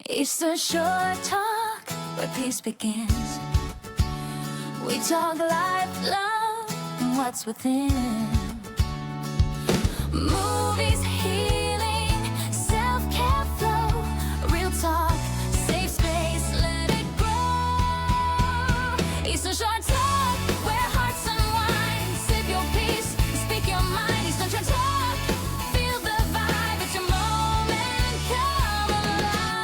Eastern Shore Talk, where peace begins. We talk life, love, and what's within. Movies, healing, self-care flow, real talk, safe space, let it grow. Eastern Shore Talk, where hearts unwind. Sip your peace, speak your mind. Eastern Shore Talk, feel the vibe. It's your moment, come alive.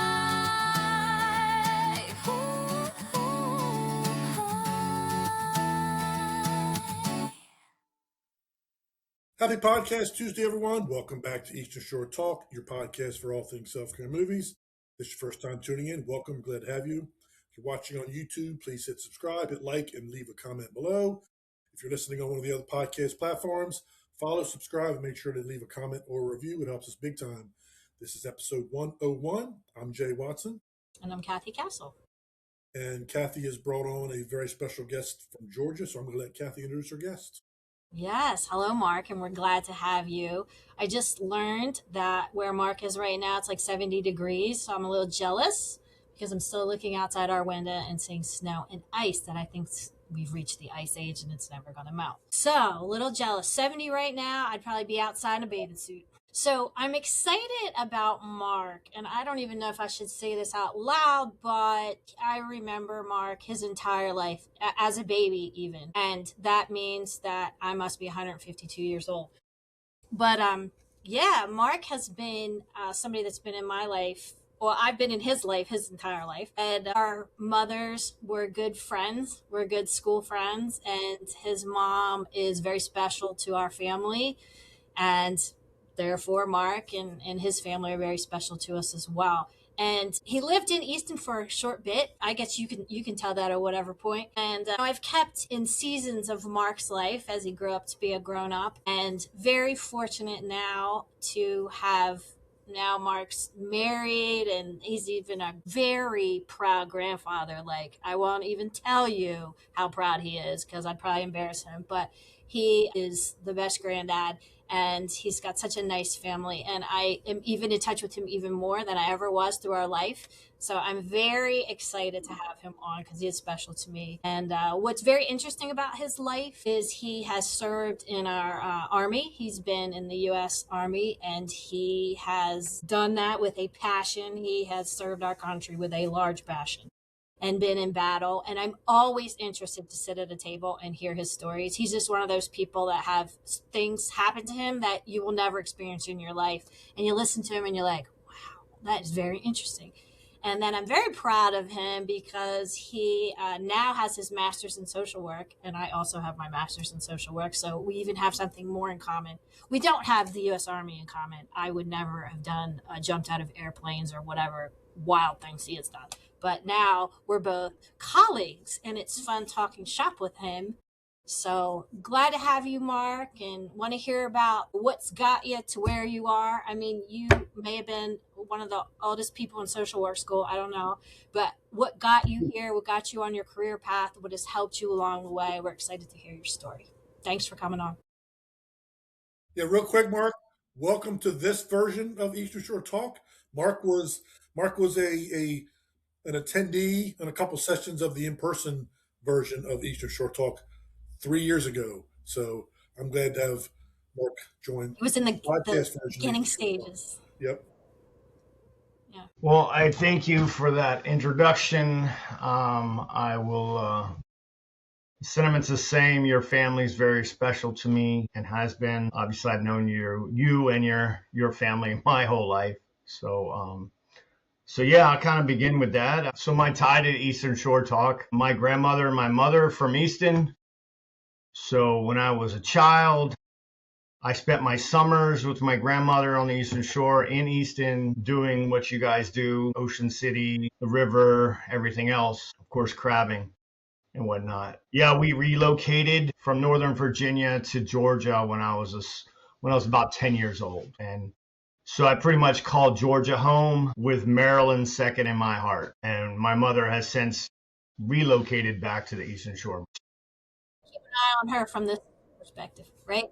Happy Podcast Tuesday, everyone. Welcome back to Eastern Shore Talk, your podcast for all things self-care movies. If this is your first time tuning in, welcome. Glad to have you. If you're watching on YouTube, please hit subscribe, hit like, and leave a comment below. If you're listening on one of the other podcast platforms, follow, subscribe, and make sure to leave a comment or a review. It helps us big time. This is episode 101. I'm Jay Watson. And I'm Cathy Castle. And Cathy has brought on a very special guest from Georgia, so I'm going to let Cathy introduce her guest. Yes. Hello, Mark, and we're glad to have you. I just learned that where Mark is right now, it's like 70 degrees, so I'm a little jealous because I'm still looking outside our window and seeing snow and ice that I think we've reached the ice age and it's never going to melt. So a little jealous. 70 right now, I'd probably be outside in a bathing suit. So I'm excited about Mark, and I don't even know if I should say this out loud, but I remember Mark his entire life as a baby even. And that means that I must be 152 years old. But yeah, Mark has been somebody that's been in my life. Well, I've been in his life his entire life. And our mothers were good friends. We're good school friends. And his mom is very special to our family. And therefore, Mark and his family are very special to us as well. And he lived in Easton for a short bit. I guess you can tell that at whatever point. And I've kept in seasons of Mark's life as he grew up to be a grown up, and very fortunate now to have. Now Mark's married and he's even a very proud grandfather. Like, I won't even tell you how proud he is because I'd probably embarrass him, but he is the best granddad. And he's got such a nice family. And I am even in touch with him even more than I ever was through our life. So I'm very excited to have him on because he is special to me. And what's very interesting about his life is he has served in our Army. He's been in the U.S. Army, and he has done that with a passion. He has served our country with a large passion and been in battle. And I'm always interested to sit at a table and hear his stories. He's just one of those people that have things happen to him that you will never experience in your life. And you listen to him and you're like, wow, that is very interesting. And then I'm very proud of him because he now has his master's in social work. And I also have my master's in social work. So we even have something more in common. We don't have the U.S. Army in common. I would never have done jumped out of airplanes or whatever wild things he has done. But now we're both colleagues, and it's fun talking shop with him. So glad to have you, Mark, and want to hear about what's got you to where you are. I mean, you may have been one of the oldest people in social work school. I don't know. But what got you here, what got you on your career path, what has helped you along the way? We're excited to hear your story. Thanks for coming on. Yeah, real quick, Mark. Welcome to this version of Eastern Shore Talk. Mark was an attendee in a couple sessions of the in-person version of Eastern Shore Talk 3 years ago. So I'm glad to have Mark join. It was in the podcast beginning stages. Yep. Yeah. Well, I thank you for that introduction. I will. The sentiment's the same. Your family's very special to me and has been. Obviously, I've known you and your family my whole life. So yeah, I'll kind of begin with that. So my tie to Eastern Shore Talk, my grandmother and my mother from Easton. So when I was a child, I spent my summers with my grandmother on the Eastern Shore in Easton doing what you guys do, Ocean City, the river, everything else, of course, crabbing and whatnot. Yeah, we relocated from Northern Virginia to Georgia when I was about 10 years old. And so I pretty much called Georgia home with Maryland second in my heart. And my mother has since relocated back to the Eastern Shore. Keep an eye on her from this perspective, right?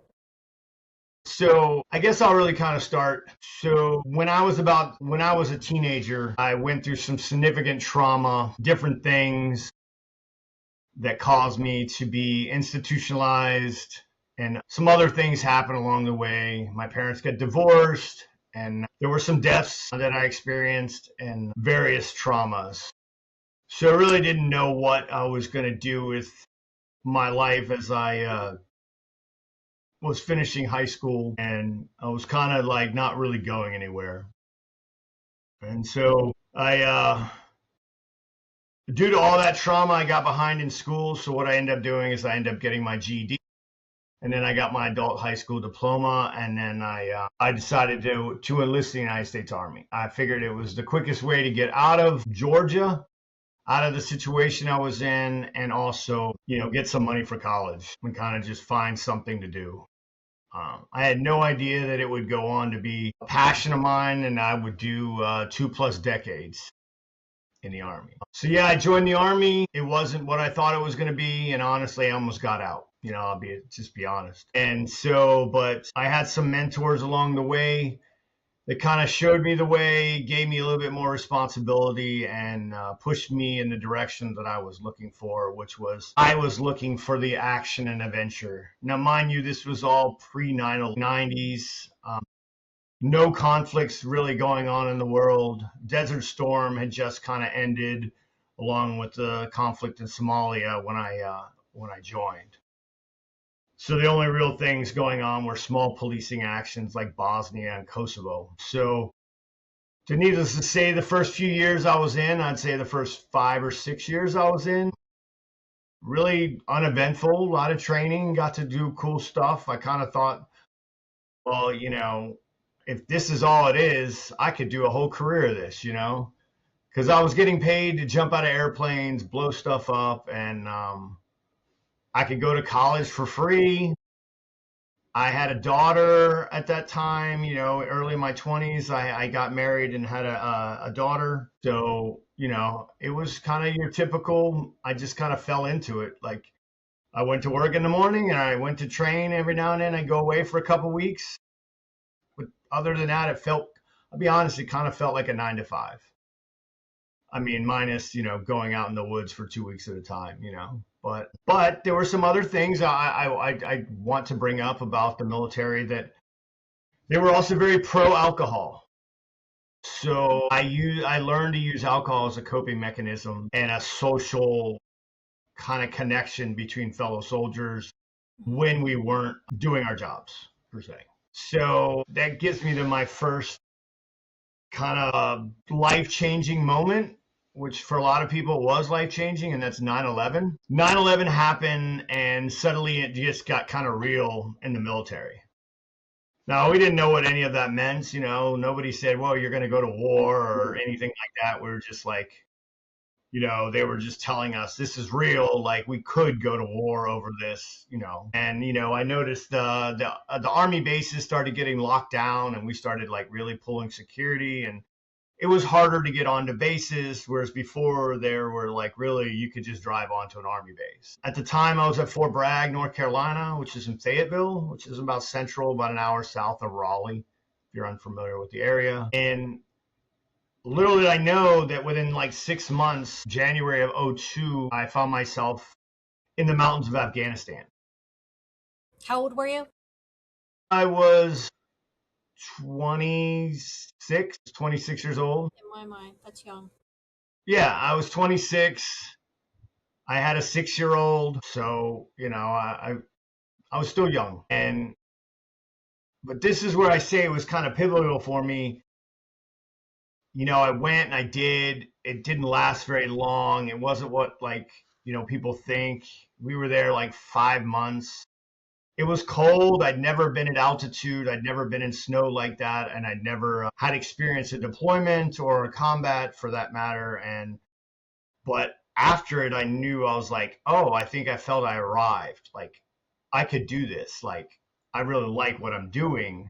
So I guess I'll really kind of start. So when I was a teenager, I went through some significant trauma, different things that caused me to be institutionalized, and some other things happened along the way. My parents got divorced, and there were some deaths that I experienced and various traumas. So I really didn't know what I was going to do with my life as I was finishing high school, and I was kind of like not really going anywhere. And so due to all that trauma, I got behind in school. So what I ended up doing is I ended up getting my GED, and then I got my adult high school diploma, and then I decided to enlist in the United States Army. I figured it was the quickest way to get out of Georgia, out of the situation I was in, and also, get some money for college and kind of just find something to do. I had no idea that it would go on to be a passion of mine, and I would do 2+ decades in the Army. So yeah, I joined the Army. It wasn't what I thought it was going to be, and honestly, I almost got out. I'll just be honest. And so, but I had some mentors along the way that kind of showed me the way, gave me a little bit more responsibility, and pushed me in the direction that I was looking for, which was I was looking for the action and adventure. Now, mind you, this was all pre-90s. No conflicts really going on in the world. Desert Storm had just kind of ended, along with the conflict in Somalia when I joined. So the only real things going on were small policing actions like Bosnia and Kosovo. So, needless to say, the first few years I was in, I'd say the first 5 or 6 years I was in, really uneventful, a lot of training, got to do cool stuff. I kind of thought, well, if this is all it is, I could do a whole career of this, because I was getting paid to jump out of airplanes, blow stuff up, and I could go to college for free. I had a daughter at that time, early in my 20s. I got married and had a daughter. So, it was kind of your typical, I just kind of fell into it. Like, I went to work in the morning and I went to train every now and then. I'd go away for a couple weeks. But other than that, I'll be honest, it kind of felt like a 9 to 5. I mean, minus, going out in the woods for 2 weeks at a time, But there were some other things I want to bring up about the military, that they were also very pro-alcohol. So I learned to use alcohol as a coping mechanism and a social kind of connection between fellow soldiers when we weren't doing our jobs, per se. So that gets me to my first kind of life-changing moment, which for a lot of people was life-changing, and that's 9/11. 9/11 happened, and suddenly it just got kind of real in the military. Now, we didn't know what any of that meant. Nobody said, well, you're going to go to war or anything like that. We were just like, they were just telling us this is real. Like, we could go to war over this, And, I noticed the Army bases started getting locked down, and we started like really pulling security, and it was harder to get onto bases, whereas before there were like really you could just drive onto an Army base. At the time, I was at Fort Bragg, North Carolina, which is in Fayetteville, which is about an hour south of Raleigh, if you're unfamiliar with the area. And little did I know that within like 6 months, January of 2002, I found myself in the mountains of Afghanistan. How old were you? I was 26 years old. In my mind, that's young. Yeah, I was 26. I had a 6-year-old, so I was still young. But this is where I say it was kind of pivotal for me. I went and I did. It didn't last very long. It wasn't what people think. We were there like 5 months. It was cold. I'd never been at altitude. I'd never been in snow like that. And I'd never had experience in deployment or combat for that matter. But after it, I knew, I was like, oh, I think I felt I arrived. Like, I could do this. Like, I really like what I'm doing.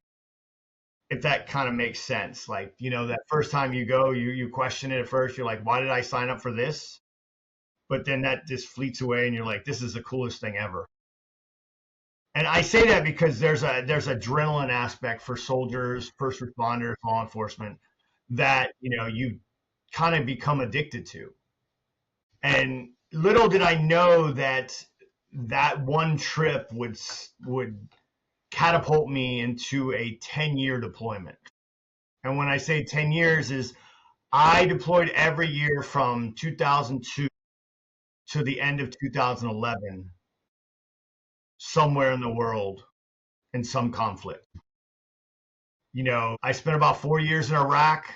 If that kind of makes sense. Like, that first time you go, you question it at first. You're like, why did I sign up for this? But then that just fleets away and you're like, this is the coolest thing ever. And I say that because there's adrenaline aspect for soldiers, first responders, law enforcement that, you kind of become addicted to. And little did I know that one trip would catapult me into a 10-year deployment. And when I say 10 years is I deployed every year from 2002 to the end of 2011, somewhere in the world in some conflict. I spent about 4 years in Iraq,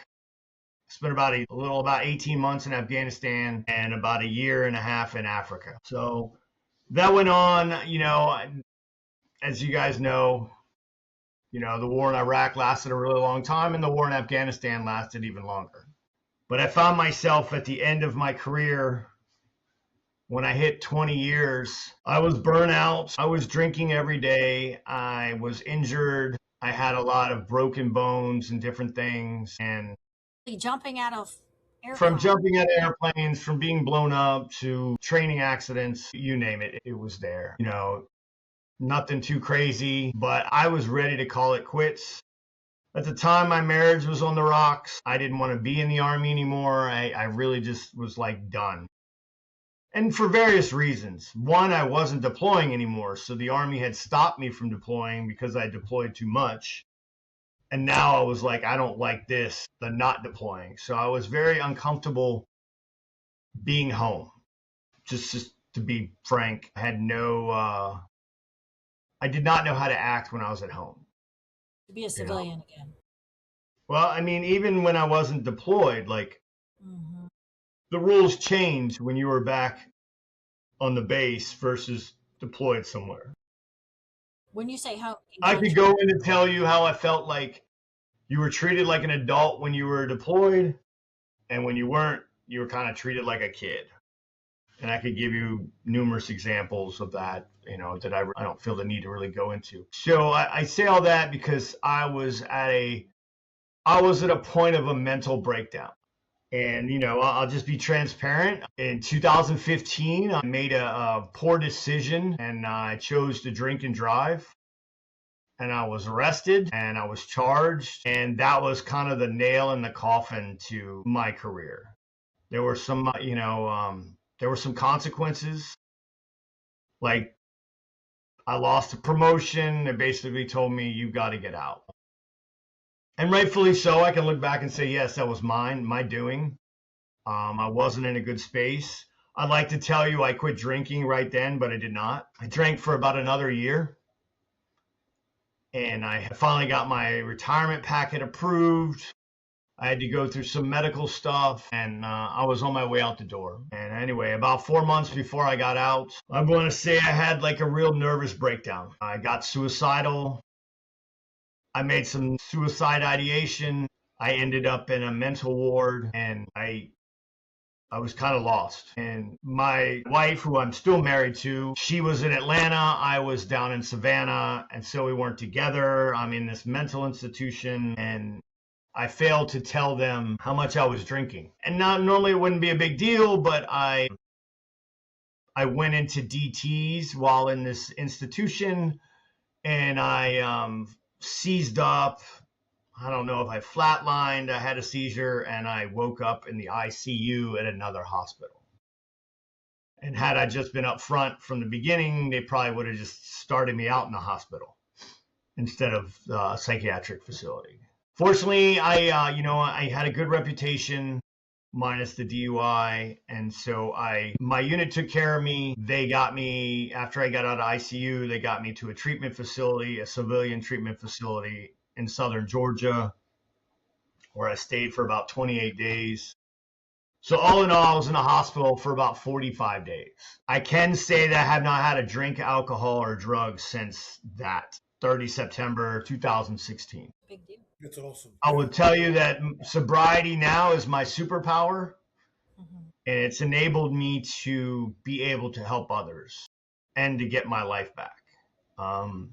spent about 18 months in Afghanistan, and about a year and a half in Africa. So that went on, as you guys know, the war in Iraq lasted a really long time, and the war in Afghanistan lasted even longer. But I found myself at the end of my career, when I hit 20 years, I was burnt out. I was drinking every day. I was injured. I had a lot of broken bones and different things. And Jumping out of airplanes. From jumping out of airplanes, from being blown up to training accidents, you name it, it was there. Nothing too crazy, but I was ready to call it quits. At the time, my marriage was on the rocks. I didn't want to be in the Army anymore. I really just was like done. And for various reasons. One, I wasn't deploying anymore, so the Army had stopped me from deploying because I deployed too much. And now I was like, I don't like this, the not deploying. So I was very uncomfortable being home. Just to be frank, I did not know how to act when I was at home. To be a civilian again. Well, I mean, even when I wasn't deployed, the rules changed when you were back on the base versus deployed somewhere. When you say home, I could go in and tell you how I felt like you were treated like an adult when you were deployed, and when you weren't, you were kind of treated like a kid. And I could give you numerous examples of that, that I don't feel the need to really go into. So I say all that because I was at a point of a mental breakdown. And, I'll just be transparent. In 2015, I made a poor decision, and I chose to drink and drive. And I was arrested, and I was charged. And that was kind of the nail in the coffin to my career. There were some, there were some consequences. Like, I lost a promotion. They basically told me, you got to get out. And rightfully so. I can look back and say, yes, that was my doing. I wasn't in a good space. I'd like to tell you I quit drinking right then, but I did not. I drank for about another year. And I finally got my retirement packet approved. I had to go through some medical stuff, and I was on my way out the door. And anyway, about 4 months before I got out, I'm going to say I had like a real nervous breakdown. I got suicidal. I made some suicide ideation. I ended up in a mental ward, and I was kind of lost. And my wife, who I'm still married to, she was in Atlanta. I was down in Savannah, and so we weren't together. I'm in this mental institution, and I failed to tell them how much I was drinking. And normally it wouldn't be a big deal, but I went into DTs while in this institution, and I seized up. I don't know if I flatlined, I had a seizure, and I woke up in the ICU at another hospital. And had I just been up front from the beginning, they probably would have just started me out in the hospital instead of a psychiatric facility. Fortunately, I had a good reputation minus the DUI. And so my unit took care of me. They got me, after I got out of ICU, they got me to a treatment facility, a civilian treatment facility in southern Georgia, where I stayed for about 28 days. So all in all, I was in a hospital for about 45 days. I can say that I have not had a drink, alcohol, or drugs since that 30 September 2016. Big deal. It's awesome. I would tell you that sobriety now is my superpower, and it's enabled me to be able to help others and to get my life back. I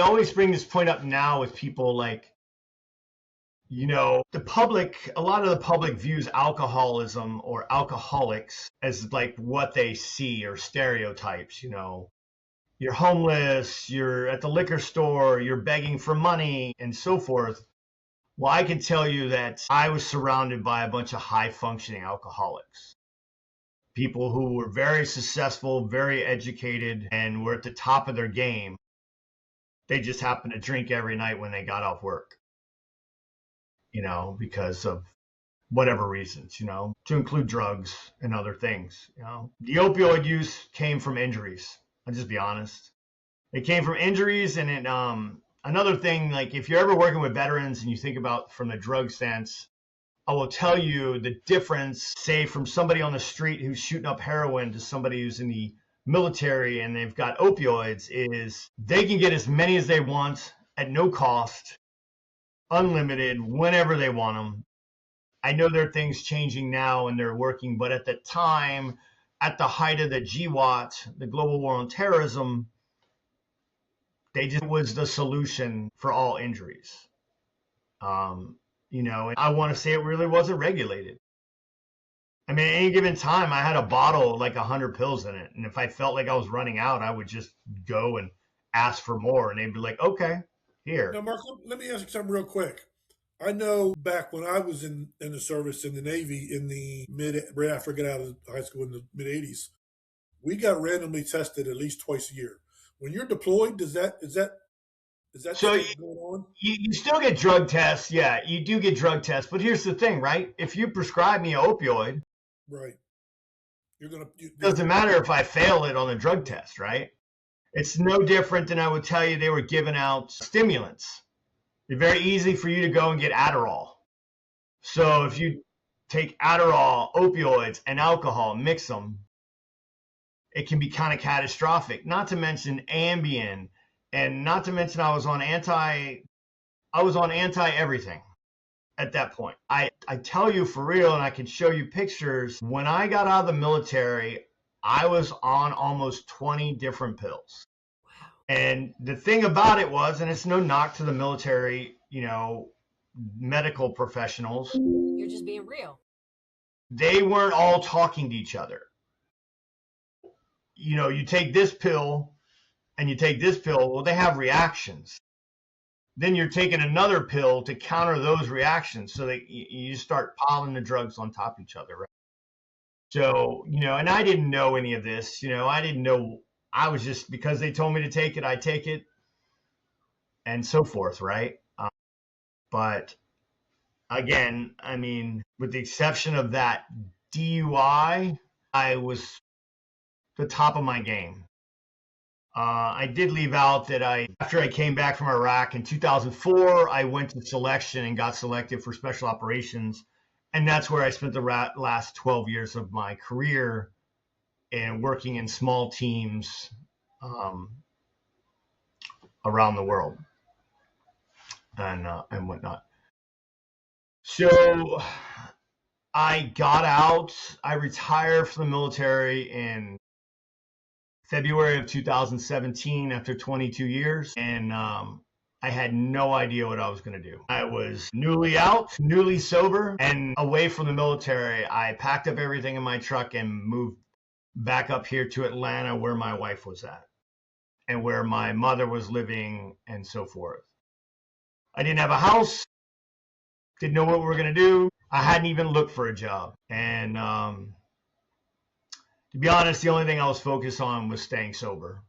always bring this point up now with people like, the public, a lot of the public views alcoholism or alcoholics as like what they see or stereotypes, you're homeless, you're at the liquor store, you're begging for money, and so forth. Well, I can tell you that I was surrounded by a bunch of high functioning alcoholics, people who were very successful, very educated, and were at the top of their game. They just happened to drink every night when they got off work, because of whatever reasons, to include drugs and other things. The opioid use came from injuries. I'll just be honest. It came from injuries, and another thing, like if you're ever working with veterans and you think about from the drug sense, I will tell you the difference, say, from somebody on the street who's shooting up heroin to somebody who's in the military and they've got opioids, is they can get as many as they want at no cost, unlimited, whenever they want them. I know there are things changing now and they're working, but at the time, at the height of the GWAT, the global war on terrorism, they just was the solution for all injuries. And I want to say it really wasn't regulated. I mean, at any given time, I had a bottle like 100 pills in it. And if I felt like I was running out, I would just go and ask for more. And they'd be like, okay, here. Now, Mark, let me ask you something real quick. I know back when I was in the service in the Navy right after I got out of high school in the mid 80s, we got randomly tested at least twice a year. When you're deployed, is that So still going on? you still get drug tests. Yeah, you do get drug tests. But here's the thing, right? If you prescribe me an opioid, Right. it doesn't matter if I fail it on the drug test, right? It's no different than I would tell you they were giving out stimulants. It's very easy for you to go and get Adderall. So if you take Adderall, opioids, and alcohol, mix them, it can be kind of catastrophic. Not to mention Ambien, and not to mention I was on anti everything at that point. I tell you for real, and I can show you pictures. When I got out of the military, I was on almost 20 different pills. And the thing about it was, and it's no knock to the military, medical professionals, You're just being real. they weren't all talking to each other. You take this pill and you take this pill, well, they have reactions. Then you're taking another pill to counter those reactions. So that you start piling the drugs on top of each other, right? So, and I didn't know any of this, I didn't know. I was just, because they told me to take it, I take it, and so forth, right? But again, I mean, with the exception of that DUI, I was the top of my game. I did leave out that after I came back from Iraq in 2004, I went to selection and got selected for special operations. And that's where I spent the last 12 years of my career, and working in small teams around the world and whatnot. So I got out. I retired from the military in February of 2017 after 22 years, and I had no idea what I was going to do. I was newly out, newly sober, and away from the military. I packed up everything in my truck and moved back up here to Atlanta, where my wife was at and where my mother was living, and so forth. I didn't have a house, didn't know what we were going to do. I hadn't even looked for a job. And to be honest, the only thing I was focused on was staying sober.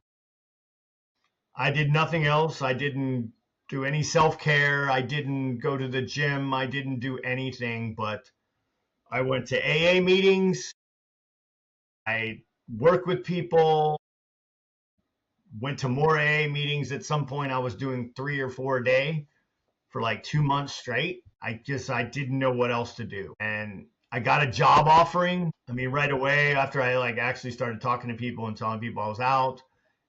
I did nothing else. I didn't do any self-care. I didn't go to the gym. I didn't do anything, but I went to AA meetings. I worked with people, went to more AA meetings. At some point, I was doing 3 or 4 a day for like 2 months straight. I didn't know what else to do. And I got a job offering. I mean, right away after I actually started talking to people and telling people I was out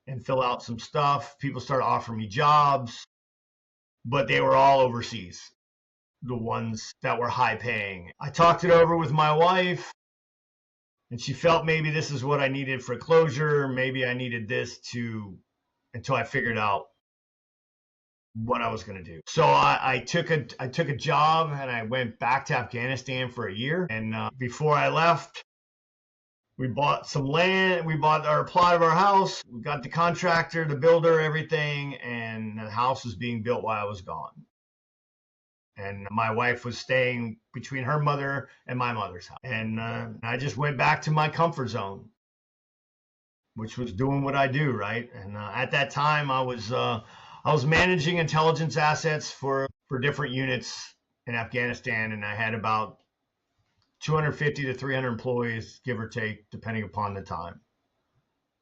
and fill out some stuff, people started offering me jobs, but they were all overseas, the ones that were high paying. I talked it over with my wife, and she felt maybe this is what I needed for closure. Maybe I needed this until I figured out what I was going to do. So I took a job, and I went back to Afghanistan for a year. And before I left, We bought some land. We bought our plot of our house. We got the contractor, the builder, everything, and the house was being built while I was gone. And my wife was staying between her mother and my mother's house. And I just went back to my comfort zone, which was doing what I do, right? And at that time, I was managing intelligence assets for different units in Afghanistan, and I had about 250 to 300 employees, give or take, depending upon the time,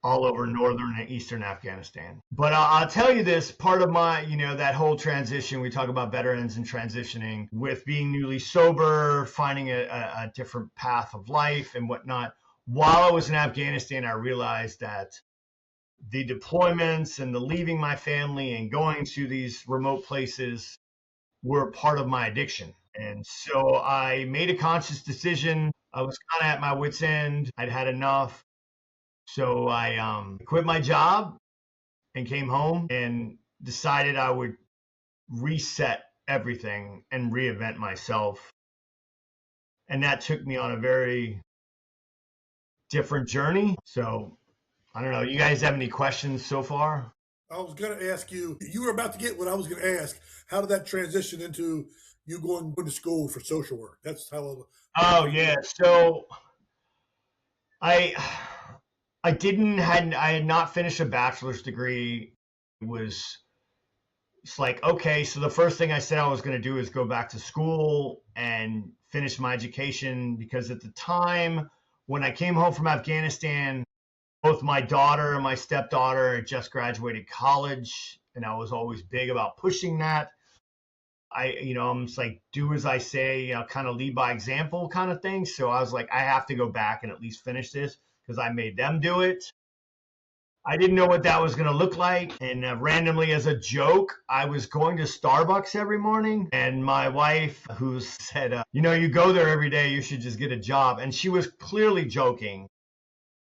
all over northern and eastern Afghanistan. But I'll tell you this, part of my, that whole transition, we talk about veterans and transitioning with being newly sober, finding a different path of life and whatnot. While I was in Afghanistan, I realized that the deployments and the leaving my family and going to these remote places were part of my addiction. And so I made a conscious decision. I was kind of at my wit's end. I'd had enough. So I quit my job and came home and decided I would reset everything and reinvent myself. And that took me on a very different journey. So I don't know. You guys have any questions so far? I was going to ask you, you were about to get what I was going to ask. How did that transition into you going to school for social work? That's how. Oh, yeah. So I had not finished a bachelor's degree. It's like, okay, so the first thing I said I was going to do is go back to school and finish my education, because at the time when I came home from Afghanistan, both my daughter and my stepdaughter had just graduated college, and I was always big about pushing that. I'm just like, do as I say, kind of lead by example kind of thing. So I was like, I have to go back and at least finish this because I made them do it. I didn't know what that was going to look like. And randomly, as a joke, I was going to Starbucks every morning. And my wife, who said, you go there every day, you should just get a job. And she was clearly joking.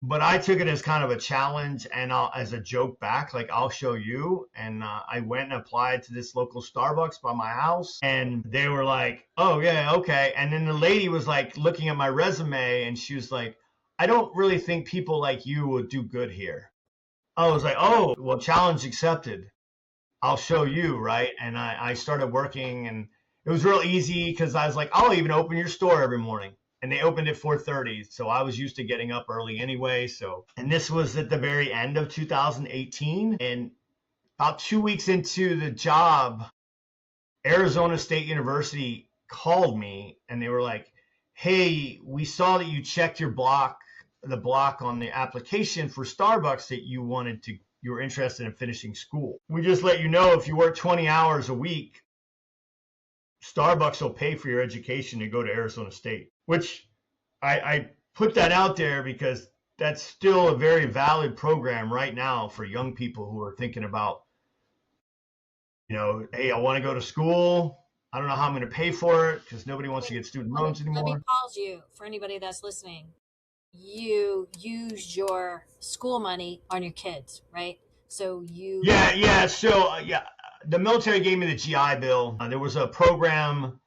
But I took it as kind of a challenge and as a joke back, like, I'll show you. And I went and applied to this local Starbucks by my house. And they were like, oh, yeah, okay. And then the lady was like looking at my resume and she was like, I don't really think people like you would do good here. I was like, oh, well, challenge accepted. I'll show you, right? And I started working, and it was real easy because I was like, I'll even open your store every morning. And they opened at 4:30, so I was used to getting up early anyway. And this was at the very end of 2018. And about 2 weeks into the job, Arizona State University called me, and they were like, hey, we saw that you checked the block on the application for Starbucks that you were interested in finishing school. We just let you know if you work 20 hours a week, Starbucks will pay for your education to go to Arizona State, which I put that out there because that's still a very valid program right now for young people who are thinking about, hey, I want to go to school. I don't know how I'm going to pay for it because nobody wants to get student loans anymore. Let me pause you for anybody that's listening. You used your school money on your kids, right? So you... Yeah. So, the military gave me the GI Bill. There was a program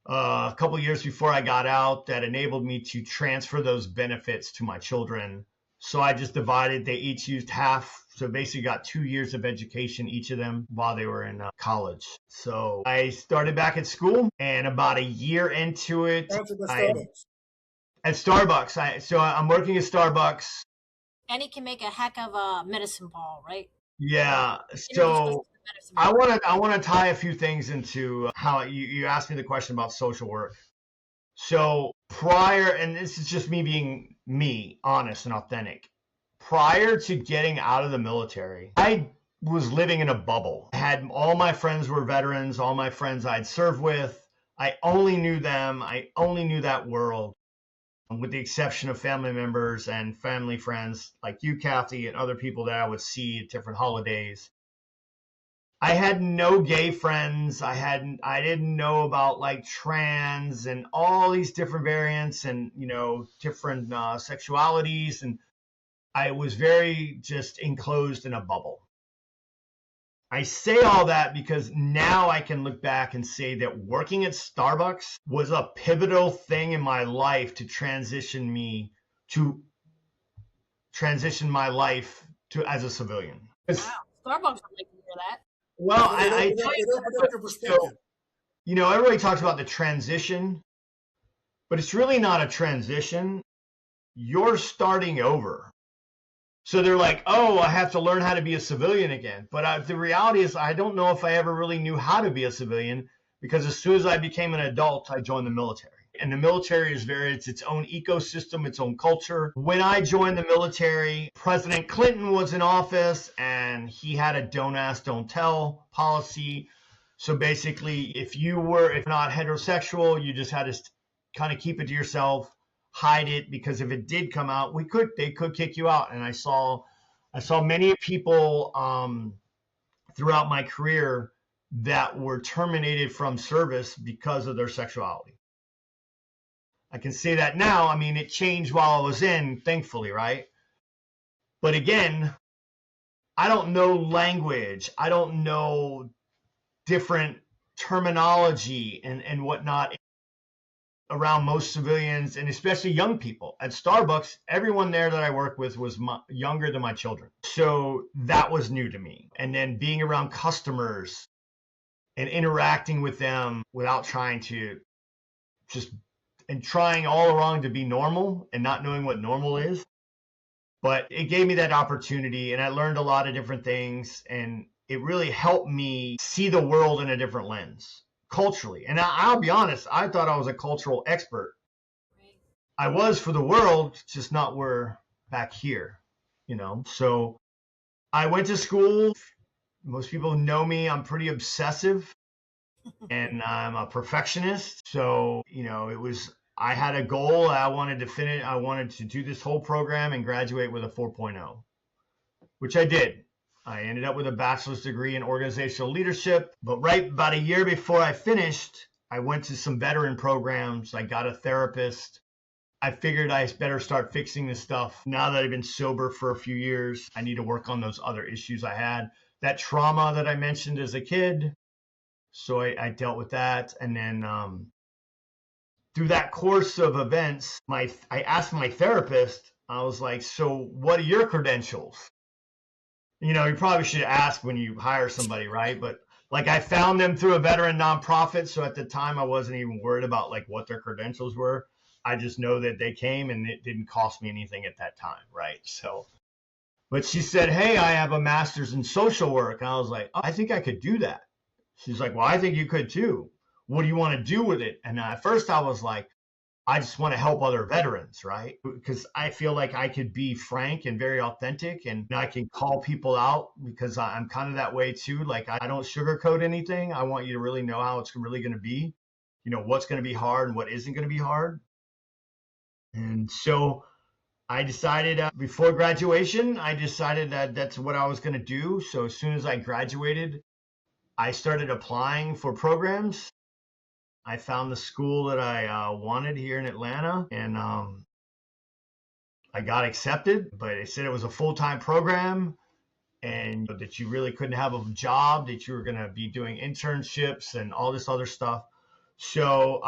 a couple of years before I got out that enabled me to transfer those benefits to my children. So I just divided. They each used half. So basically got 2 years of education, each of them, while they were in college. So I started back at school, and about a year into it... At Starbucks. So I'm working at Starbucks. And he can make a heck of a medicine ball, right? Yeah. So I want to tie a few things into how you asked me the question about social work. So prior, and this is just me being me, honest and authentic. Prior to getting out of the military, I was living in a bubble. All my friends were veterans, all my friends I'd served with. I only knew them. I only knew that world, with the exception of family members and family friends like you, Cathy, and other people that I would see at different holidays. I had no gay friends. I didn't know about like trans and all these different variants and, different sexualities. And I was very just enclosed in a bubble. I say all that because now I can look back and say that working at Starbucks was a pivotal thing in my life to transition me to transitioned my life to as a civilian. Wow. Starbucks would like to hear that. Well, It opened up your perspective. Everybody talks about the transition, but it's really not a transition. You're starting over. So they're like, oh, I have to learn how to be a civilian again. But the reality is, I don't know if I ever really knew how to be a civilian, because as soon as I became an adult, I joined the military. And the military it's its own ecosystem, its own culture. When I joined the military, President Clinton was in office, and he had a don't ask, don't tell policy. So basically, if not heterosexual, you just had to kind of keep it to yourself, hide it, because if it did come out, they could kick you out. And I saw many people throughout my career that were terminated from service because of their sexuality. I can say that now. I mean, it changed while I was in, thankfully, right? But again, I don't know language. I don't know different terminology and whatnot around most civilians, and especially young people. At Starbucks, everyone there that I worked with was younger than my children. So that was new to me. And then being around customers and interacting with them without trying all along to be normal and not knowing what normal is. But it gave me that opportunity, and I learned a lot of different things, and it really helped me see the world in a different lens culturally. And I'll be honest, I thought I was a cultural expert. Right. I was for the world, just not back here, So I went to school. Most people know me. I'm pretty obsessive and I'm a perfectionist. So, I had a goal. I wanted to finish. I wanted to do this whole program and graduate with a 4.0, which I did. I ended up with a bachelor's degree in organizational leadership. But right about a year before I finished, I went to some veteran programs. I got a therapist. I figured I better start fixing this stuff. Now that I've been sober for a few years, I need to work on those other issues I had. That trauma that I mentioned as a kid. So I dealt with that. And then through that course of events, I asked my therapist, I was like, so what are your credentials? You probably should ask when you hire somebody, right? But I found them through a veteran nonprofit. So at the time, I wasn't even worried about what their credentials were. I just know that they came and it didn't cost me anything at that time, right? So, but she said, hey, I have a master's in social work. And I was like, oh, I think I could do that. She's like, well, I think you could too. What do you want to do with it? And at first I was like, I just want to help other veterans, right? Because I feel like I could be frank and very authentic, and I can call people out because I'm kind of that way too. I don't sugarcoat anything. I want you to really know how it's really going to be, what's going to be hard and what isn't going to be hard. And so I decided before graduation, that that's what I was going to do. So as soon as I graduated, I started applying for programs. I found the school that I wanted here in Atlanta, and I got accepted, but they said it was a full-time program and that you really couldn't have a job, that you were going to be doing internships and all this other stuff. So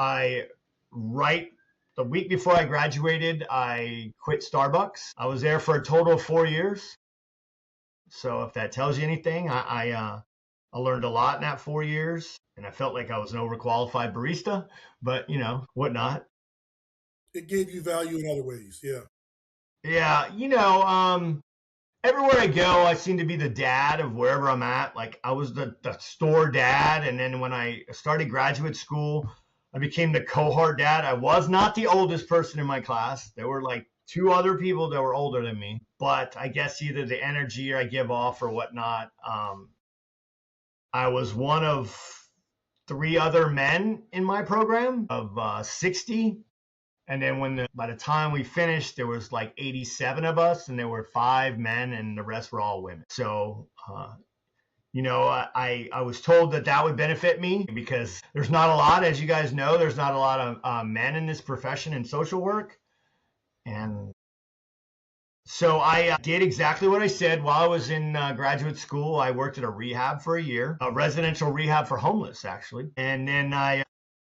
right the week before I graduated, I quit Starbucks. I was there for a total of 4 years. So if that tells you anything, I learned a lot in that 4 years, and I felt like I was an overqualified barista, but whatnot. It gave you value in other ways. Yeah. Yeah. Everywhere I go, I seem to be the dad of wherever I'm at. I was the store dad. And then when I started graduate school, I became the cohort dad. I was not the oldest person in my class. There were 2 other people that were older than me, but I guess either the energy I give off or whatnot. I was one of 3 other men in my program of 60. And then by the time we finished, there was 87 of us, and there were 5 men and the rest were all women. So, I was told that would benefit me because there's not a lot, as you guys know, there's not a lot of men in this profession in social work. And so I did exactly what I said. While I was in graduate school, I worked at a rehab for a year, a residential rehab for homeless, actually. And then I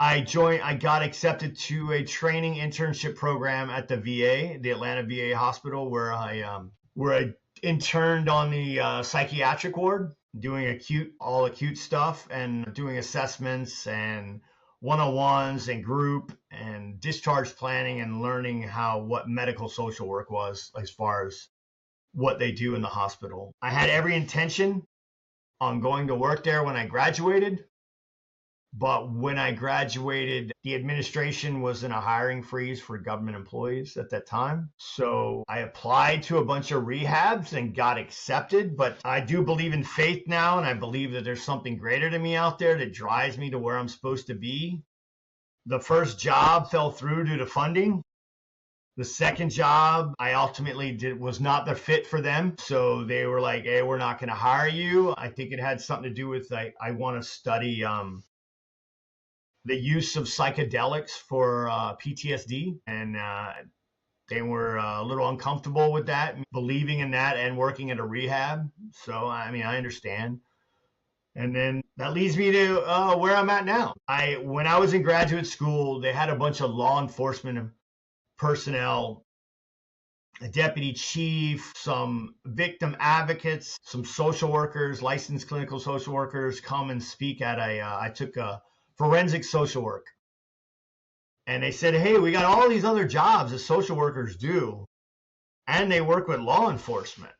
I got accepted to a training internship program at the VA, the Atlanta VA hospital, where I interned on the psychiatric ward, doing all acute stuff and doing assessments and one-on-ones and group and discharge planning and learning what medical social work was as far as what they do in the hospital. I had every intention on going to work there when I graduated. But when I graduated, the administration was in a hiring freeze for government employees at that time. So I applied to a bunch of rehabs and got accepted. But I do believe in faith now, and I believe that there's something greater than me out there that drives me to where I'm supposed to be. The first job fell through due to funding. The second job I ultimately was not the fit for them. So they were like, hey, we're not going to hire you. I think it had something to do with I want to study the use of psychedelics for PTSD, and they were a little uncomfortable with that, believing in that and working at a rehab. So, I mean, I understand. And then that leads me to where I'm at now. When I was in graduate school, they had a bunch of law enforcement personnel, a deputy chief, some victim advocates, some social workers, licensed clinical social workers come and speak at I took a forensic social work. And they said, hey, we got all these other jobs that social workers do, and they work with law enforcement.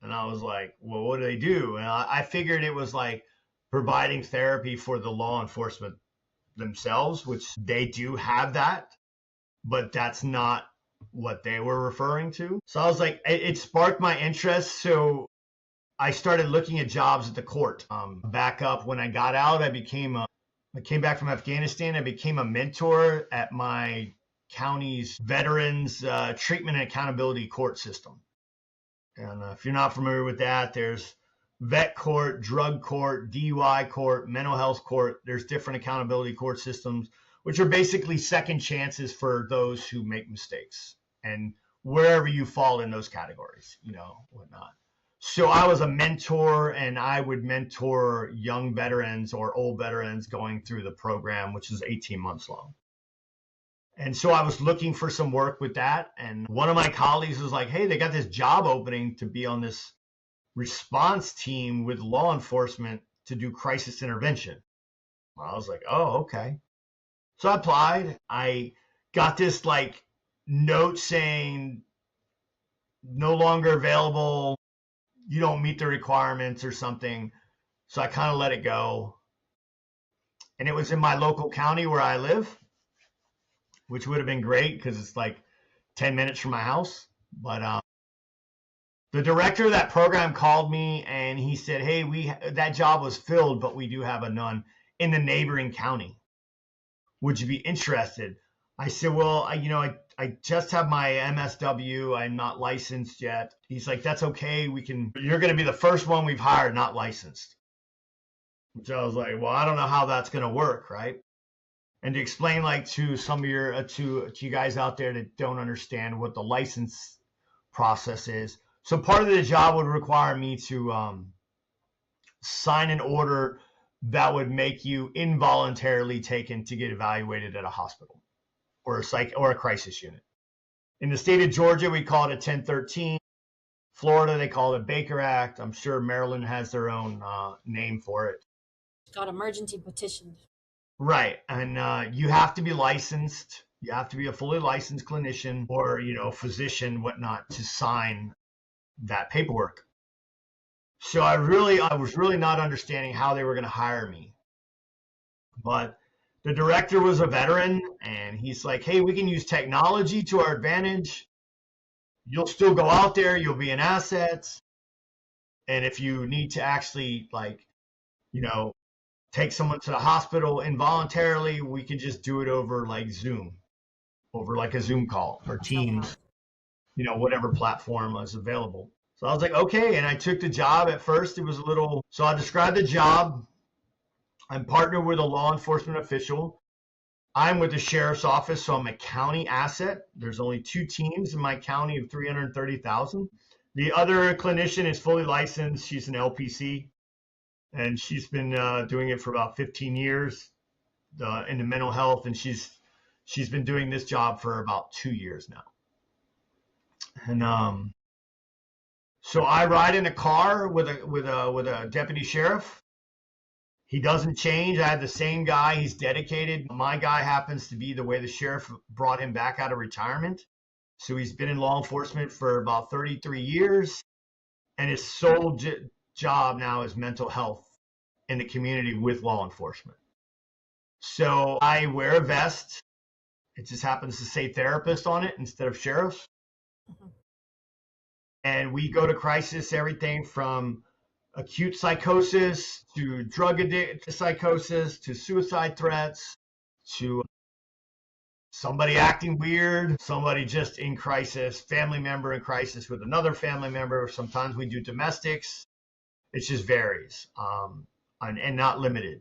And I was like, well, what do they do? And I figured it was like providing therapy for the law enforcement themselves, which they do have that, but that's not what they were referring to. So I was like, it sparked my interest. So I started looking at jobs at the court. Back up when I got out, I came back from Afghanistan. I became a mentor at my county's Veterans Treatment and Accountability Court system. And if you're not familiar with that, there's vet court, drug court, DUI court, mental health court. There's different accountability court systems, which are basically second chances for those who make mistakes and wherever you fall in those categories, whatnot. So I was a mentor, and I would mentor young veterans or old veterans going through the program, which is 18 months long. And so I was looking for some work with that. And one of my colleagues was like, hey, they got this job opening to be on this response team with law enforcement to do crisis intervention. Well, I was like, oh, okay. So I applied. I got this note saying no longer available. You don't meet the requirements or something. So I kind of let it go. And it was in my local county where I live, which would have been great because it's 10 minutes from my house. But the director of that program called me and he said, hey, that job was filled, but we do have a none in the neighboring county. Would you be interested? I said, well, I just have my MSW. I'm not licensed yet. He's like, that's okay. You're going to be the first one we've hired not licensed. So I was like, well, I don't know how that's going to work, right? And to explain to some of your, to you guys out there that don't understand what the license process is. So part of the job would require me to sign an order that would make you involuntarily taken to get evaluated at a hospital or a crisis unit. In the state of Georgia, we call it a 1013. Florida, they call it a Baker Act. I'm sure Maryland has their own name for it. It's got emergency petitioned. Right. And you have to be licensed. You have to be a fully licensed clinician or, physician, whatnot, to sign that paperwork. So I was really not understanding how they were going to hire me. But the director was a veteran, and he's like, hey, we can use technology to our advantage. You'll still go out there. You'll be an asset. And if you need to actually, take someone to the hospital involuntarily, we can just do it over Zoom, over a Zoom call or Teams, whatever platform is available. So I was like, okay. And I took the job. At first, it was so I'll describe the job. I'm partnered with a law enforcement official. I'm with the sheriff's office, so I'm a county asset. There's only 2 teams in my county of 330,000. The other clinician is fully licensed. She's an LPC, and she's been doing it for about 15 years. into mental health, and she's been doing this job for about 2 years now. And so I ride in a car with a deputy sheriff. He doesn't change. I had the same guy. He's dedicated. My guy happens to be the way the sheriff brought him back out of retirement. So he's been in law enforcement for about 33 years, and his sole job now is mental health in the community with law enforcement. So I wear a vest. It just happens to say therapist on it instead of sheriff. And we go to crisis, everything from acute psychosis to drug addict psychosis to suicide threats to somebody acting weird, somebody just in crisis, family member in crisis with another family member. Sometimes we do domestics. It just varies, and not limited.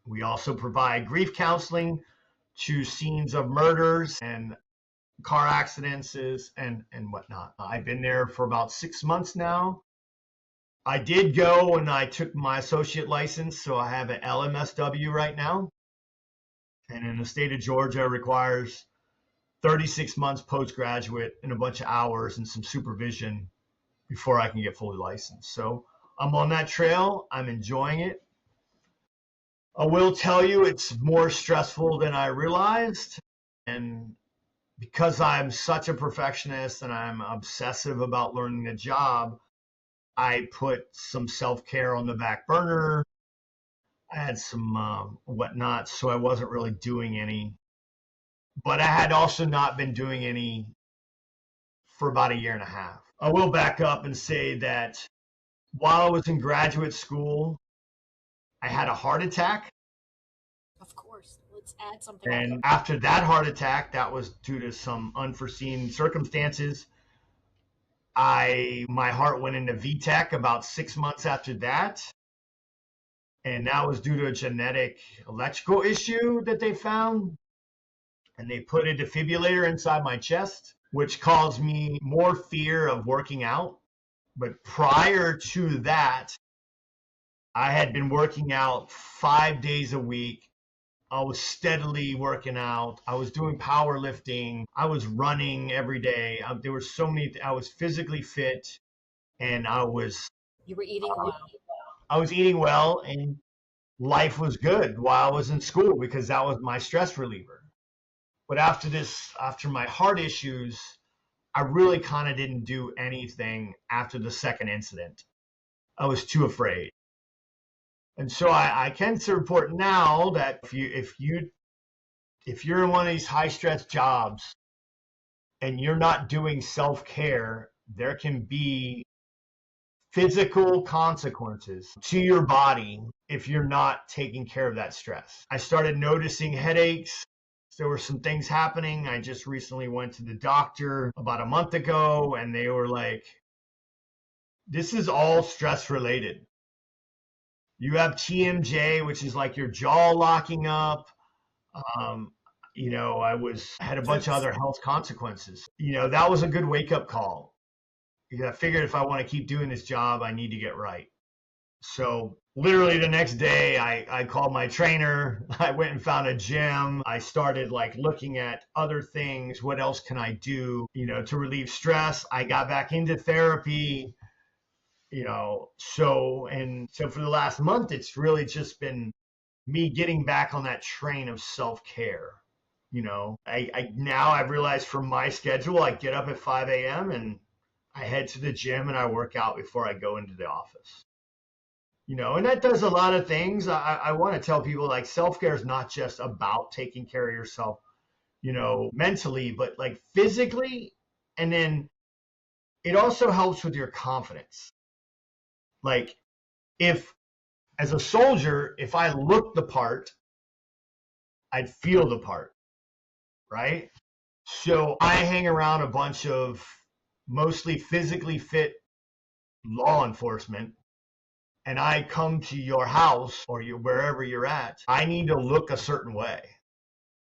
We also provide grief counseling to scenes of murders and car accidents and whatnot. I've been there for about 6 months now. I did go and I took my associate license, so I have an LMSW right now. And in the state of Georgia, it requires 36 months postgraduate and a bunch of hours and some supervision before I can get fully licensed. So I'm on that trail. I'm enjoying it. I will tell you it's more stressful than I realized. And because I'm such a perfectionist and I'm obsessive about learning the job, I put some self-care on the back burner. I had some whatnot, so I wasn't really doing any. But I had also not been doing any for about 1.5 years. I will back up and say that while I was in graduate school, I had a heart attack. Of course. Let's add something. And after that heart attack, that was due to some unforeseen circumstances. My heart went into VTech about 6 months after that. And that was due to a genetic electrical issue that they found. And they put a defibrillator inside my chest, which caused me more fear of working out. But prior to that, I had been working out 5 days a week. I was steadily working out. I was doing powerlifting. I was running every day. There were so many. I was physically fit, and You were eating well. I was eating well, and life was good while I was in school because that was my stress reliever. But after my heart issues, I really kind of didn't do anything after the second incident. I was too afraid. And so I can report now that if you're in one of these high stress jobs and you're not doing self-care, there can be physical consequences to your body if you're not taking care of that stress. I started noticing headaches. There were some things happening. I just recently went to the doctor about a month ago, and they were like, this is all stress related. You have TMJ, which is like your jaw locking up. I had a bunch of other health consequences. That was a good wake-up call. I figured if I want to keep doing this job, I need to get right. So literally the next day, I called my trainer. I went and found a gym. I started looking at other things. What else can I do, to relieve stress? I got back into therapy. So for the last month, it's really just been me getting back on that train of self-care. I've realized from my schedule, I get up at 5 a.m. and I head to the gym and I work out before I go into the office. And that does a lot of things. I want to tell people self-care is not just about taking care of yourself, mentally, but physically. And then it also helps with your confidence. If as a soldier, if I looked the part, I'd feel the part, right? So I hang around a bunch of mostly physically fit law enforcement, and I come to your house or wherever you're at, I need to look a certain way.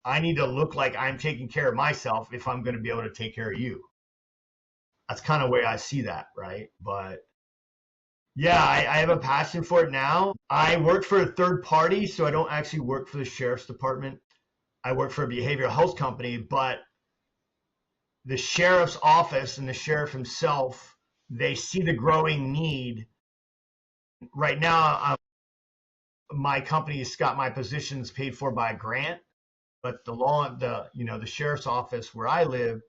I need to look like I'm taking care of myself if I'm going to be able to take care of you. That's kind of the way I see that, right? But Yeah, I have a passion for it now. I work for a third party, so I don't actually work for the sheriff's department. I work for a behavioral health company, but the sheriff's office and the sheriff himself, they see the growing need. Right now, my company's got my positions paid for by a grant, but the sheriff's office where I live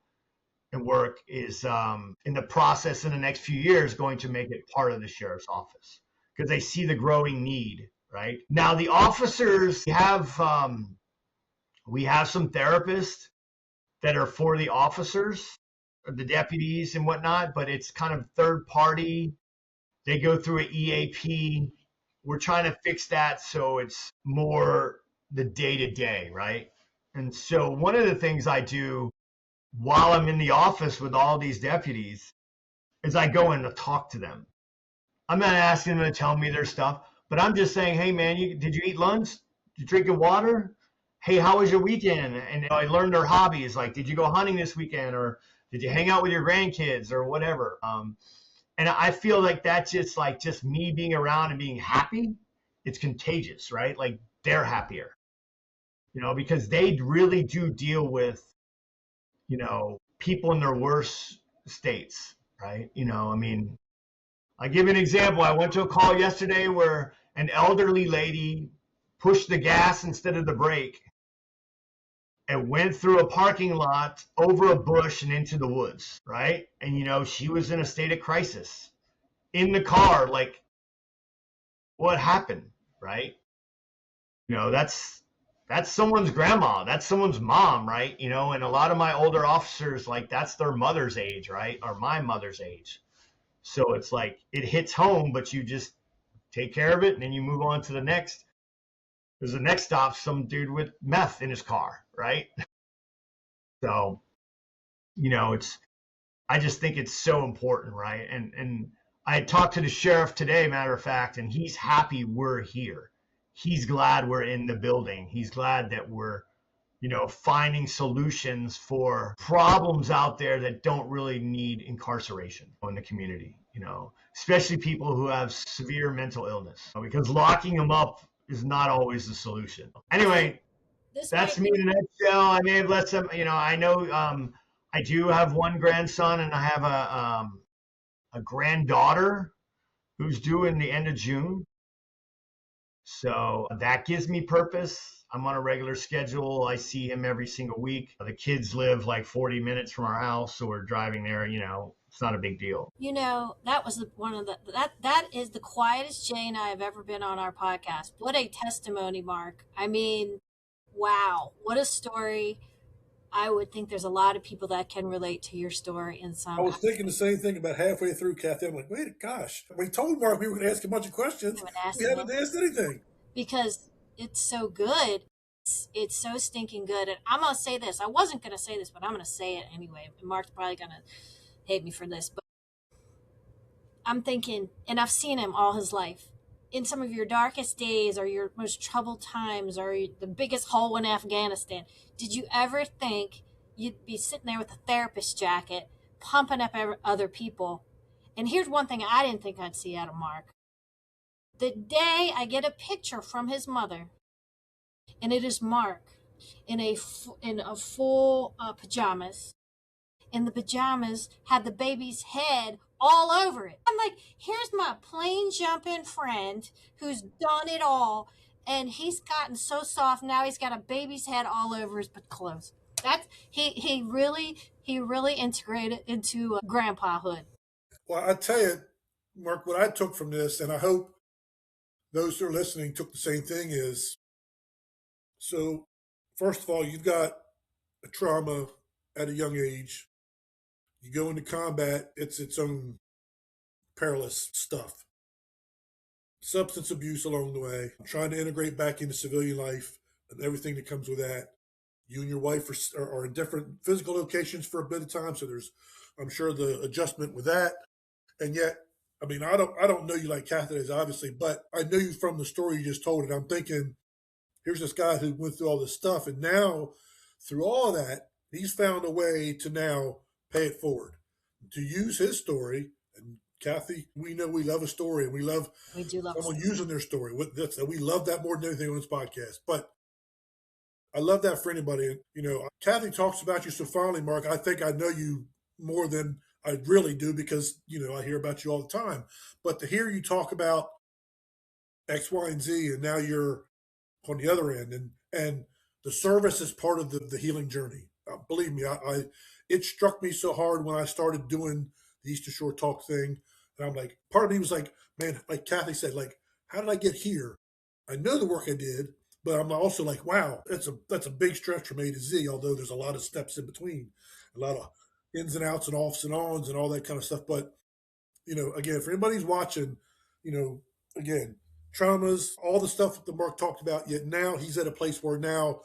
and work is in the process in the next few years going to make it part of the sheriff's office because they see the growing need. Right now, the officers we have some therapists that are for the officers, the deputies and whatnot, but it's kind of third party. They go through an EAP. We're trying to fix that so it's more the day to day, right? And so one of the things I do while I'm in the office with all these deputies is I go in to talk to them. I'm not asking them to tell me their stuff, but I'm just saying, hey man, did you eat lunch? Did you drink water? Hey, how was your weekend? And I learned their hobbies. Like, did you go hunting this weekend, or did you hang out with your grandkids, or whatever? And I feel like that's just me being around and being happy. It's contagious, right? Like they're happier, because they really do deal with, people in their worst states, right? I mean, I give you an example. I went to a call yesterday where an elderly lady pushed the gas instead of the brake and went through a parking lot, over a bush and into the woods, right? And she was in a state of crisis in the car, like, what happened, right? That's someone's grandma, that's someone's mom, right? And a lot of my older officers, like, that's their mother's age, right? Or my mother's age. So it's like it hits home, but you just take care of it and then you move on to the next. Because the next stop's some dude with meth in his car, right? So, I just think it's so important, right? And I talked to the sheriff today, matter of fact, and he's happy we're here. He's glad we're in the building. He's glad that we're, finding solutions for problems out there that don't really need incarceration in the community, especially people who have severe mental illness, because locking them up is not always the solution. Anyway, that's me in a nutshell. I may have let some, I know I do have one grandson and I have a granddaughter who's due in the end of June. So that gives me purpose. I'm on a regular schedule. I see him every single week. The kids live like 40 minutes from our house, so we're driving there, it's not a big deal. That was one of that is the quietest Jay and I have ever been on our podcast. What a testimony, Mark. I mean, wow, what a story. I would think there's a lot of people that can relate to your story in some. I was thinking the same thing about halfway through, Cathy. I'm like, wait, gosh, we told Mark we were going to ask a bunch of questions. We haven't asked anything. Because it's so good. It's so stinking good. And I'm going to say this. I wasn't going to say this, but I'm going to say it anyway. Mark's probably going to hate me for this. But I'm thinking, and I've seen him all his life. In some of your darkest days or your most troubled times or the biggest hole in Afghanistan, did you ever think you'd be sitting there with a therapist jacket, pumping up other people? And here's one thing I didn't think I'd see out of Mark. The day I get a picture from his mother, and it is Mark in a full pajamas, and the pajamas had the baby's head all over it. I'm like, here's my plane jumping friend who's done it all, and he's gotten so soft now he's got a baby's head all over his clothes. That's he really integrated into grandpahood. Well, I tell you, Mark, what I took from this, and I hope those who are listening took the same thing, is, so first of all, you've got a trauma at a young age. You go into combat, it's its own perilous stuff. Substance abuse along the way, trying to integrate back into civilian life and everything that comes with that. You and your wife are in different physical locations for a bit of time, so there's, I'm sure, the adjustment with that. And yet, I mean, I don't know you like Cathy is, obviously, but I know you from the story you just told, and I'm thinking, here's this guy who went through all this stuff, and now, through all that, he's found a way to now pay it forward, to use his story and Cathy, we know we love a story, and we do love someone stories. using their story. We love that more than anything on this podcast. But I love that for anybody. Cathy talks about you so fondly, Mark. I think I know you more than I really do because, I hear about you all the time. But to hear you talk about X, Y, and Z, and now you're on the other end, and the service is part of the healing journey. Believe me, it struck me so hard when I started doing the Eastern Shore Talk thing, and I'm like, part of me was like, man, like Cathy said, like, how did I get here? I know the work I did, but I'm also like, wow, that's a big stretch from A to Z. Although there's a lot of steps in between, a lot of ins and outs and offs and ons and all that kind of stuff. But again, for anybody who's watching, again, traumas, all the stuff that Mark talked about. Yet now he's at a place where now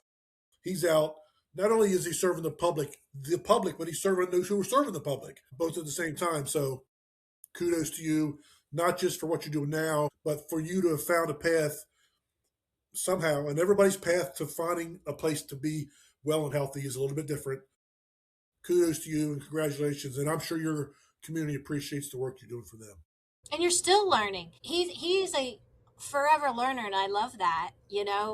he's out. Not only is he serving the public, but he's serving those who are serving the public, both at the same time. So kudos to you, not just for what you're doing now, but for you to have found a path somehow. And everybody's path to finding a place to be well and healthy is a little bit different. Kudos to you and congratulations. And I'm sure your community appreciates the work you're doing for them. And you're still learning. He's a forever learner, and I love that.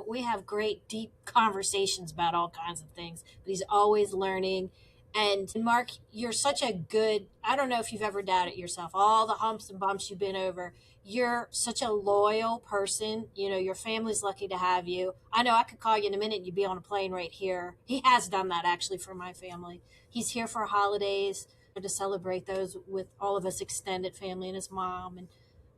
We have great, deep conversations about all kinds of things, but he's always learning. And Mark, you're such a good, I don't know if you've ever doubted yourself, all the humps and bumps you've been over. You're such a loyal person. Your family's lucky to have you. I know I could call you in a minute and you'd be on a plane right here. He has done that actually for my family. He's here for holidays to celebrate those with all of us extended family and his mom. And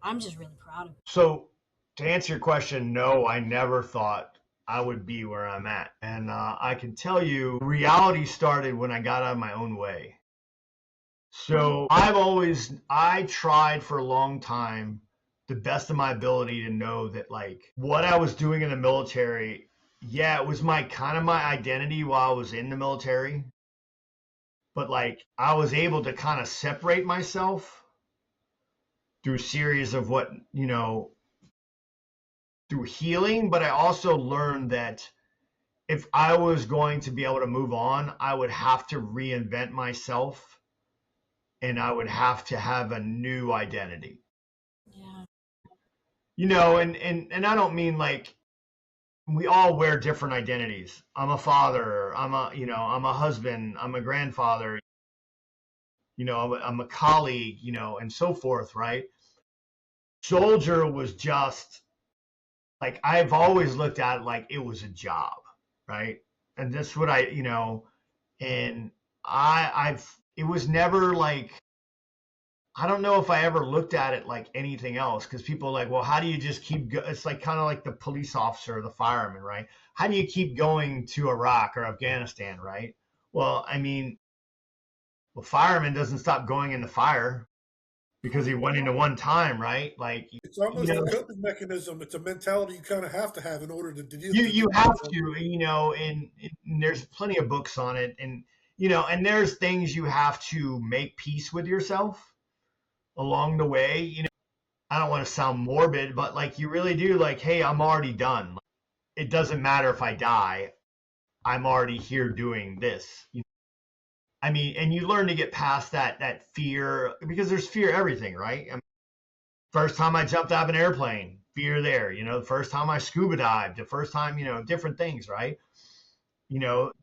I'm just really proud of him. So to answer your question, no, I never thought I would be where I'm at. And I can tell you, reality started when I got out of my own way. So I tried for a long time, the best of my ability, to know that like what I was doing in the military, it was my identity while I was in the military. But like I was able to kind of separate myself through a series of through healing. But I also learned that if I was going to be able to move on, I would have to reinvent myself and I would have to have a new identity. Yeah. And I don't mean like we all wear different identities. I'm a father, I'm a husband, I'm a grandfather, I'm a colleague, and so forth, right? Soldier was just like, I've always looked at it like it was a job, right? And that's what and it was never like, I don't know if I ever looked at it like anything else, because people are like, well, how do you just keep it's like kind of like the police officer or the fireman, right? How do you keep going to Iraq or Afghanistan, right? Well, fireman doesn't stop going in the fire because he went into one time, right? Like it's almost a coping mechanism. It's a mentality you kind of have to have in order to deal. You have to, and there's plenty of books on it, and and there's things you have to make peace with yourself along the way. I don't want to sound morbid, but like you really do, like, hey, I'm already done. It doesn't matter if I die. I'm already here doing this. And you learn to get past that fear, because there's fear everything, right? First time I jumped out of an airplane, fear there. The first time I scuba dived, the first time, different things, right?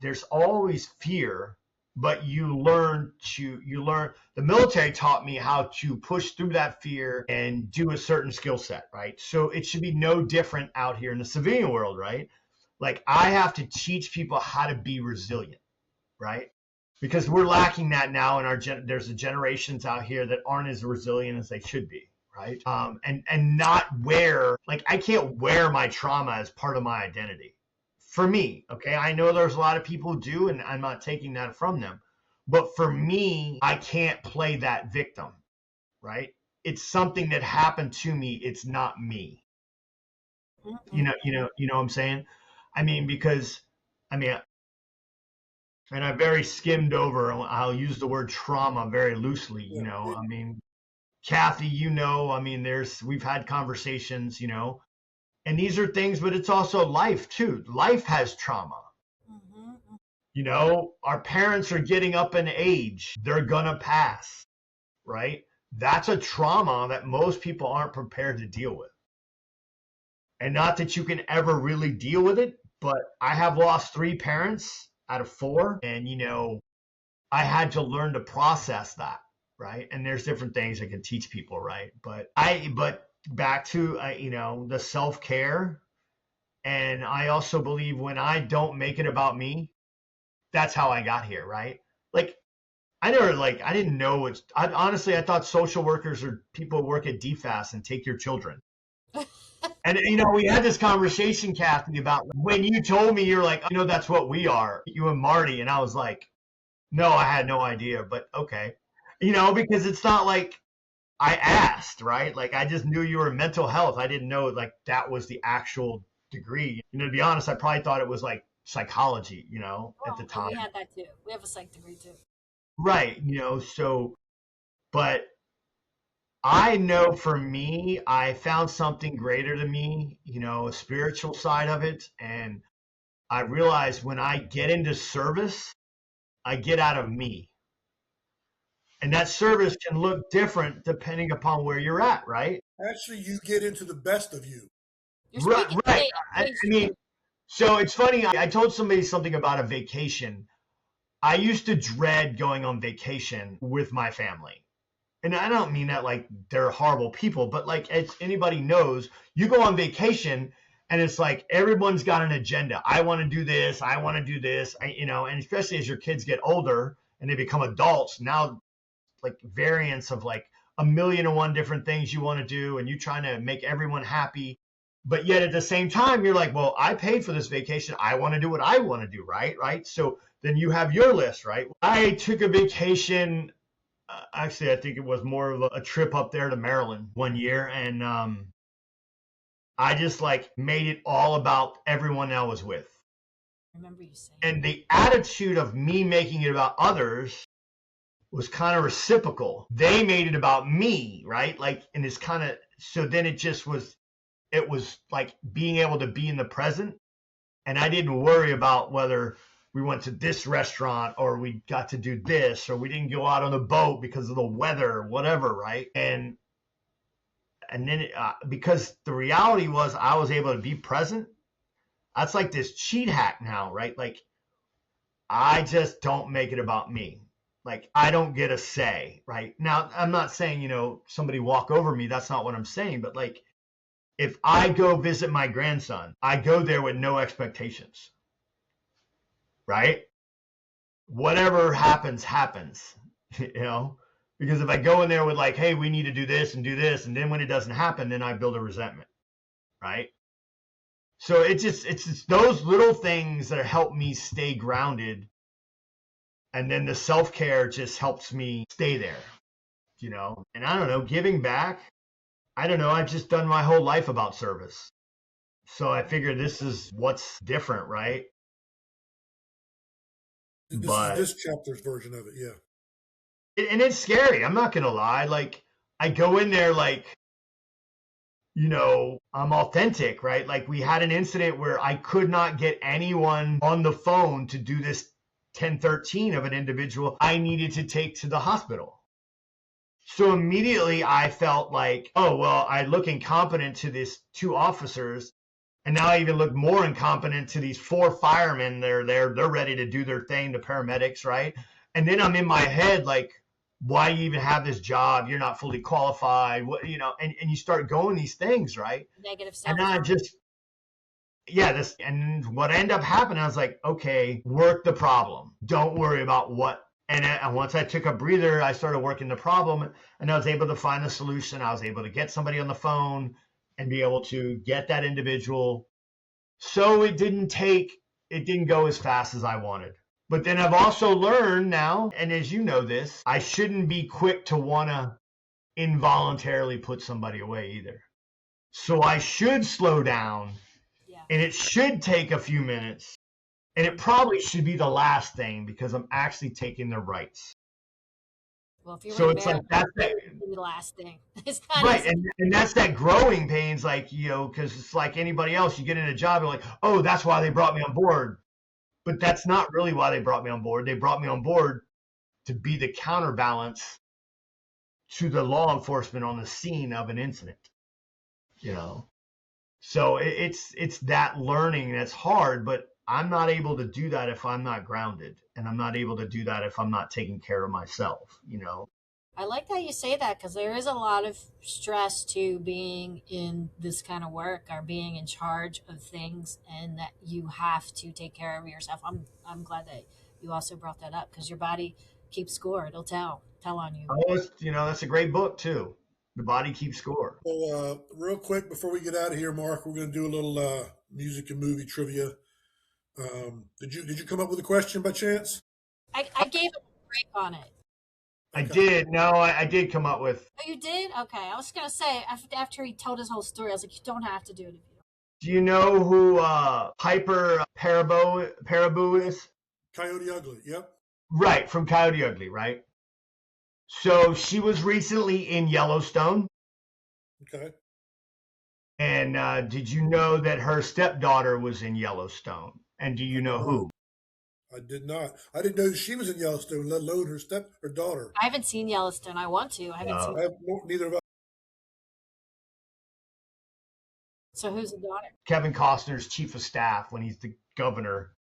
There's always fear, but you learn. The military taught me how to push through that fear and do a certain skill set, right? So it should be no different out here in the civilian world, right? Like I have to teach people how to be resilient, right? Because we're lacking that now in there's generations out here that aren't as resilient as they should be, right? And not I can't wear my trauma as part of my identity. For me, okay, I know there's a lot of people who do, and I'm not taking that from them. But for me, I can't play that victim, right? It's something that happened to me. It's not me. You know what I'm saying? And I very skimmed over. I'll use the word trauma very loosely. Cathy, we've had conversations, and these are things, but it's also life too. Life has trauma. Our parents are getting up in age. They're gonna pass, right? That's a trauma that most people aren't prepared to deal with. And not that you can ever really deal with it, but I have lost 3 parents out of 4. And, I had to learn to process that, right? And there's different things I can teach people, right? But back to, the self-care. And I also believe when I don't make it about me, that's how I got here, right? Like, I didn't know honestly, I thought social workers are people who work at DFAS and take your children. And, we had this conversation, Cathy, about when you told me, you're like, that's what we are, you and Marty. And I was like, no, I had no idea, but okay. Because it's not like I asked, right? Like, I just knew you were mental health. I didn't know like that was the actual degree. To be honest, I probably thought it was like psychology, at the time. We had that too. We have a psych degree too. Right. But I know for me, I found something greater than me, a spiritual side of it. And I realized when I get into service, I get out of me. And that service can look different depending upon where you're at, right? Actually, you get into the best of you. Right. I mean, so it's funny. I told somebody something about a vacation. I used to dread going on vacation with my family. And I don't mean that like they're horrible people, but like as anybody knows, you go on vacation and it's like everyone's got an agenda. I want to do this. I want to do this. And especially as your kids get older and they become adults, now like variants of like 1,000,001 different things you want to do, and you trying to make everyone happy. But yet at the same time, you're like, well, I paid for this vacation. I want to do what I want to do, right? So then you have your list, right? I took a vacation. Actually, I think it was more of a trip up there to Maryland one year. And I just like made it all about everyone I was with. I remember you saying. And the attitude of me making it about others was kind of reciprocal. They made it about me, right? Like, and it's kind of, so then it was like being able to be in the present. And I didn't worry about whether we went to this restaurant or we got to do this, or we didn't go out on the boat because of the weather or whatever, right? And then because the reality was I was able to be present, that's like this cheat hack now, right? Like, I just don't make it about me. Like, I don't get a say, right? Now, I'm not saying, somebody walk over me. That's not what I'm saying. But like, if I go visit my grandson, I go there with no expectations. Right? Whatever happens, because if I go in there with like, hey, we need to do this, and then when it doesn't happen, then I build a resentment. Right? So it's just those little things that help me stay grounded. And then the self-care just helps me stay there, and I don't know, giving back. I don't know. I've just done my whole life about service. So I figure this is what's different, right? This chapter's version of it, yeah. And it's scary. I'm not going to lie. Like, I go in there like, I'm authentic, right? Like, we had an incident where I could not get anyone on the phone to do this 1013 of an individual I needed to take to the hospital. So immediately I felt like, oh, well, I look incompetent to these 2 officers. And now I even look more incompetent to these 4 firemen. They're ready to do their thing, the paramedics, right? And then I'm in my head like, why do you even have this job? You're not fully qualified. And you start going these things, right? Negative self. And I and what ended up happening, I was like, okay, work the problem. Don't worry about what. And once I took a breather, I started working the problem, and I was able to find the solution. I was able to get somebody on the phone and be able to get that individual. So it didn't go as fast as I wanted. But then I've also learned now, and as you know this, I shouldn't be quick to want to involuntarily put somebody away either. So I should slow down, and it should take a few minutes, and it probably should be the last thing because I'm actually taking their rights. Well, if you're so it's like that's the last thing. Right, and that's that growing pains, like, because it's like anybody else. You get in a job, you're like, oh, that's why they brought me on board. But that's not really why they brought me on board. They brought me on board to be the counterbalance to the law enforcement on the scene of an incident, you know. So it's that learning that's hard, but I'm not able to do that if I'm not grounded, and I'm not able to do that if I'm not taking care of myself, you know. I like that you say that because there is a lot of stress to being in this kind of work or being in charge of things, and that you have to take care of yourself. I'm glad that you also brought that up because your body keeps score. It'll tell on you. Oh, you know, that's a great book too. The Body Keeps Score. Well, real quick before we get out of here, Mark, we're going to do a little music and movie trivia. Did you come up with a question by chance? I gave a break on it. I did. No, I did come up with. Oh, you did? Okay. I was gonna say after he told his whole story, I was like, you don't have to do it if you don't. Do you know who Piper Perabo is? Coyote Ugly. Yep. Right, from Coyote Ugly, right? So she was recently in Yellowstone. Okay. And did you know that her stepdaughter was in Yellowstone? And do you know who? I did not. I didn't know she was in Yellowstone, let alone her daughter. I haven't seen Yellowstone. I want to. I haven't seen. I have neither of us. So who's the daughter? Kevin Costner's chief of staff when he's the governor.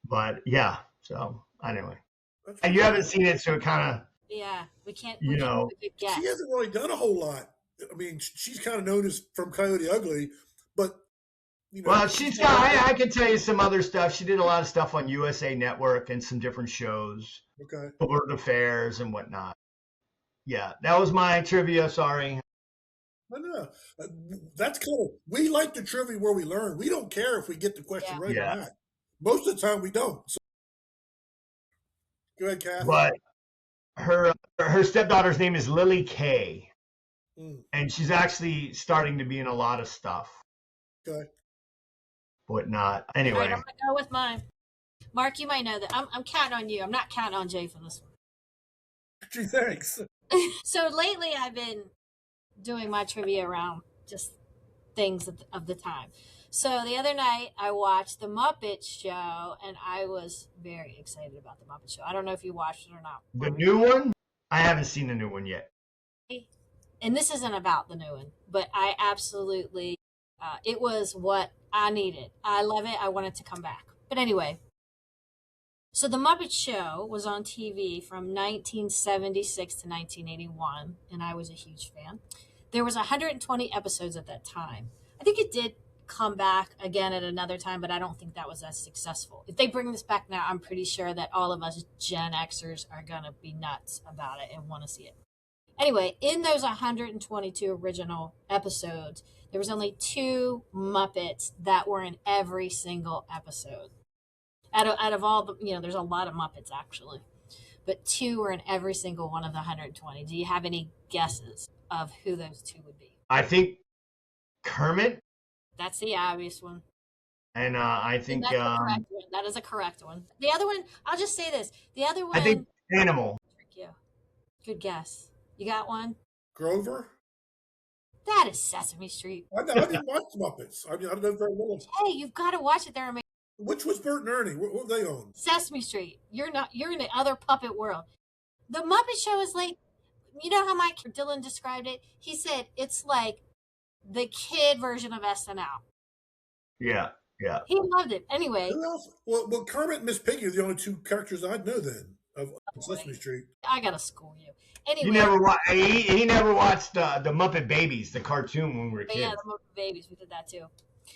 But yeah, so anyway. And you haven't seen it, so it kind of. Yeah, we can't. You know, she hasn't really done a whole lot. I mean, she's kind of known as from Coyote Ugly, but you know. Well, she's got. I can tell you some other stuff. She did a lot of stuff on USA Network and some different shows. Okay. World Affairs and whatnot. Yeah, that was my trivia. Sorry. I know. That's kind of. We like the trivia where we learn. We don't care if we get the question right or not. Most of the time, we don't. So, go ahead, Cathy. But her stepdaughter's name is Lily Kay, and she's actually starting to be in a lot of stuff. Okay. Whatnot. Anyway, I'm gonna go with mine. Mark, you might know that I'm counting on you. I'm not counting on Jay for this one. Gee, thanks. So lately, I've been doing my trivia around just things of the time. So the other night, I watched The Muppet Show, and I was very excited about The Muppet Show. I don't know if you watched it or not. The new one? I haven't seen the new one yet. And this isn't about the new one, but I absolutely, it was what I needed. I love it. I want it to come back. But anyway, so The Muppet Show was on TV from 1976 to 1981, and I was a huge fan. There was 120 episodes at that time. I think it did come back again at another time, but I don't think that was as successful. If they bring this back now, I'm pretty sure that all of us Gen Xers are going to be nuts about it and want to see it. Anyway, in those 122 original episodes, there was only 2 Muppets that were in every single episode. Out of all the, there's a lot of Muppets actually, but 2 were in every single one of the 120. Do you have any guesses of who those 2 would be? I think Kermit. That's the obvious one. And I think that's the correct one. That is a correct one. The other one, I'll just say this. The other one, I think Animal. Thank you. Good guess. You got one? Grover? That is Sesame Street. I didn't watch the Muppets. I don't know very well. Hey, you've got to watch it. They're amazing. Which was Bert and Ernie? What were they on? Sesame Street. You're in the other puppet world. The Muppet Show is like, you know how Mike Dillon described it? He said it's like the kid version of SNL. Yeah. He loved it. Anyway. Who else? Well, Kermit and Miss Piggy are the only 2 characters I know then of Sesame Street. I gotta school you. Anyway, he never watched the Muppet Babies, the cartoon when we were kids. Yeah, the Muppet Babies. We did that too.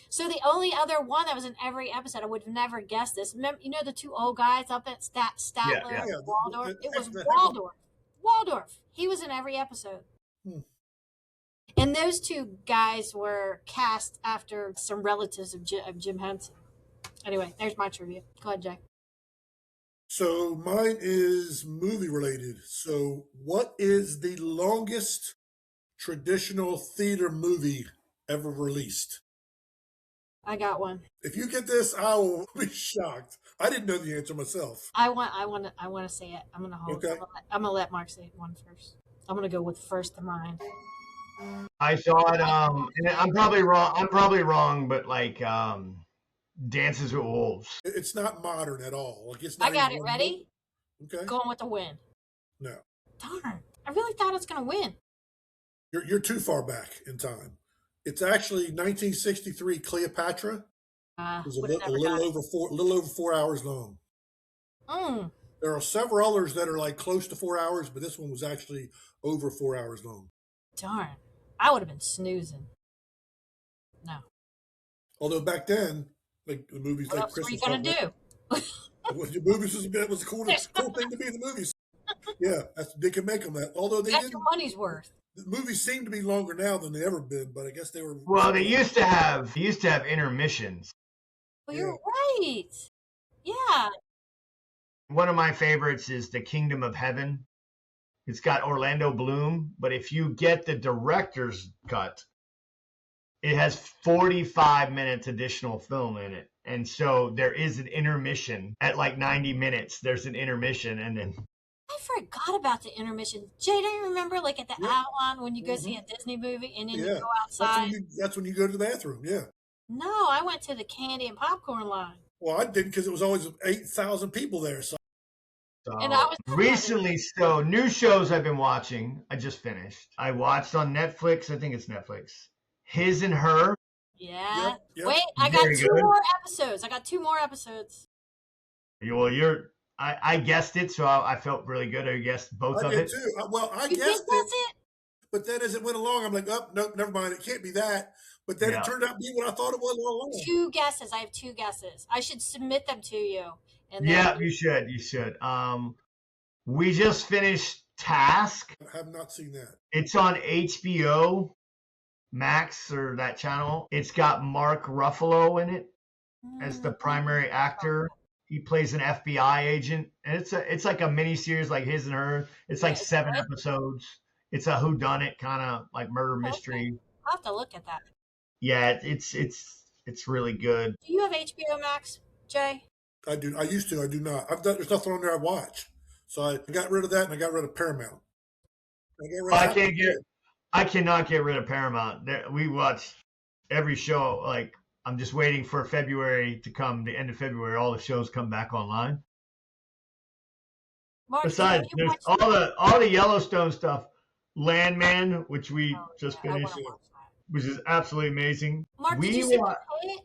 So the only other one that was in every episode, I would have never guessed this. Remember, the 2 old guys up at Statler and Waldorf? It was Waldorf. Waldorf. He was in every episode. And those 2 guys were cast after some relatives of Jim Henson. Anyway, there's my trivia. Go ahead, Jay. So mine is movie related. So what is the longest traditional theater movie ever released? I got one. If you get this, I will be shocked. I didn't know the answer myself. I want to say it. I'm gonna hold. Okay. I'm gonna let Mark say one first. I'm gonna go with first of mine. I saw it. And I'm probably wrong, but like Dances with Wolves. It's not modern at all. Like it's not. I got it. Ready? Okay. Going with the Wind. No. Darn. I really thought it was going to win. You're too far back in time. It's actually 1963 Cleopatra. It was a Would have never little got over little over 4 hours long. it. Mm, There are several others that are like close to 4 hours, but this one was actually over 4 hours long. darn. I would have been snoozing. No. Although back then, like the movies What like else were Chris you was going talking to about, do? the movies was a cool thing to be in the movies. Yeah, they can make them that. Although they Got didn't. your money's worth. The movies seem to be longer now than they ever been, but I guess they were. Well, they used to have intermissions. Well, Yeah. you're right. Yeah. One of my favorites is The Kingdom of Heaven. It's got Orlando Bloom, but if you get the director's cut, it has 45 minutes additional film in it. And so there is an intermission at like 90 minutes. There's an intermission, and then I forgot about the intermission. Jay, don't you remember like at the Yeah. Avalon when you go see a Disney movie and then you Yeah, go outside? that's when you go to the bathroom. Yeah. No, I went to the candy and popcorn line. Well, I didn't because it was always 8,000 people there. So And I was recently, so new shows I've been watching. I just finished. I watched on Netflix. I think it's Netflix. His and Her. Yeah. Yep. Wait, I got Very two good. more episodes. Well, I guessed it, so I felt really good. I guessed both I of did it. too. I You did guessed guess it, it? but then as it went along, I'm like, oh, nope, never mind. It can't be that. But then Yeah. it turned out to be what I thought it was all along. 2 guesses. I have 2 guesses. I should submit them to you. And then Yeah, you should. You should. We just finished Task. I have not seen that. It's on HBO Max or that channel. It's got Mark Ruffalo in it as the primary actor. He plays an FBI agent, and it's like a mini series like His and Her. It's like Yeah, 7 good. episodes. It's a whodunit kind of like murder mystery. I'll have to look at that. Yeah, it's really good. Do you have HBO Max, Jay? I do. I used to. I do not. There's nothing on there I watch. So I got rid of that, and I got rid of Paramount. I cannot get rid of Paramount. We watch every show. Like I'm just waiting for February to come. The end of February, all the shows come back online. Mark, Besides, you there's watch all the Yellowstone stuff. Landman, which we just I wanna finished, watch that. which is absolutely amazing. Mark, did We you see wa- The Pit?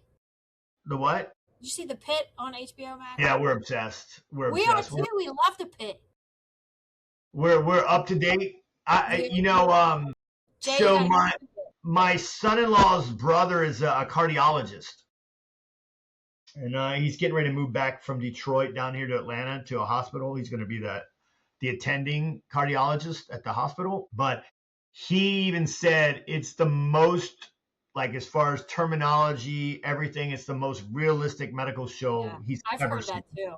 The what? Did you see The Pit on HBO Max? Yeah, we're obsessed. We're We are obsessed. too. We love The Pit. We're up to date. Yeah. Jay, So you gotta see The Pit. my son-in-law's brother is a cardiologist, and he's getting ready to move back from Detroit down here to Atlanta to a hospital. He's going to be the attending cardiologist at the hospital. But he even said it's the most, like as far as terminology, everything, it's the most realistic medical show Yeah, he's I've ever heard seen. that too.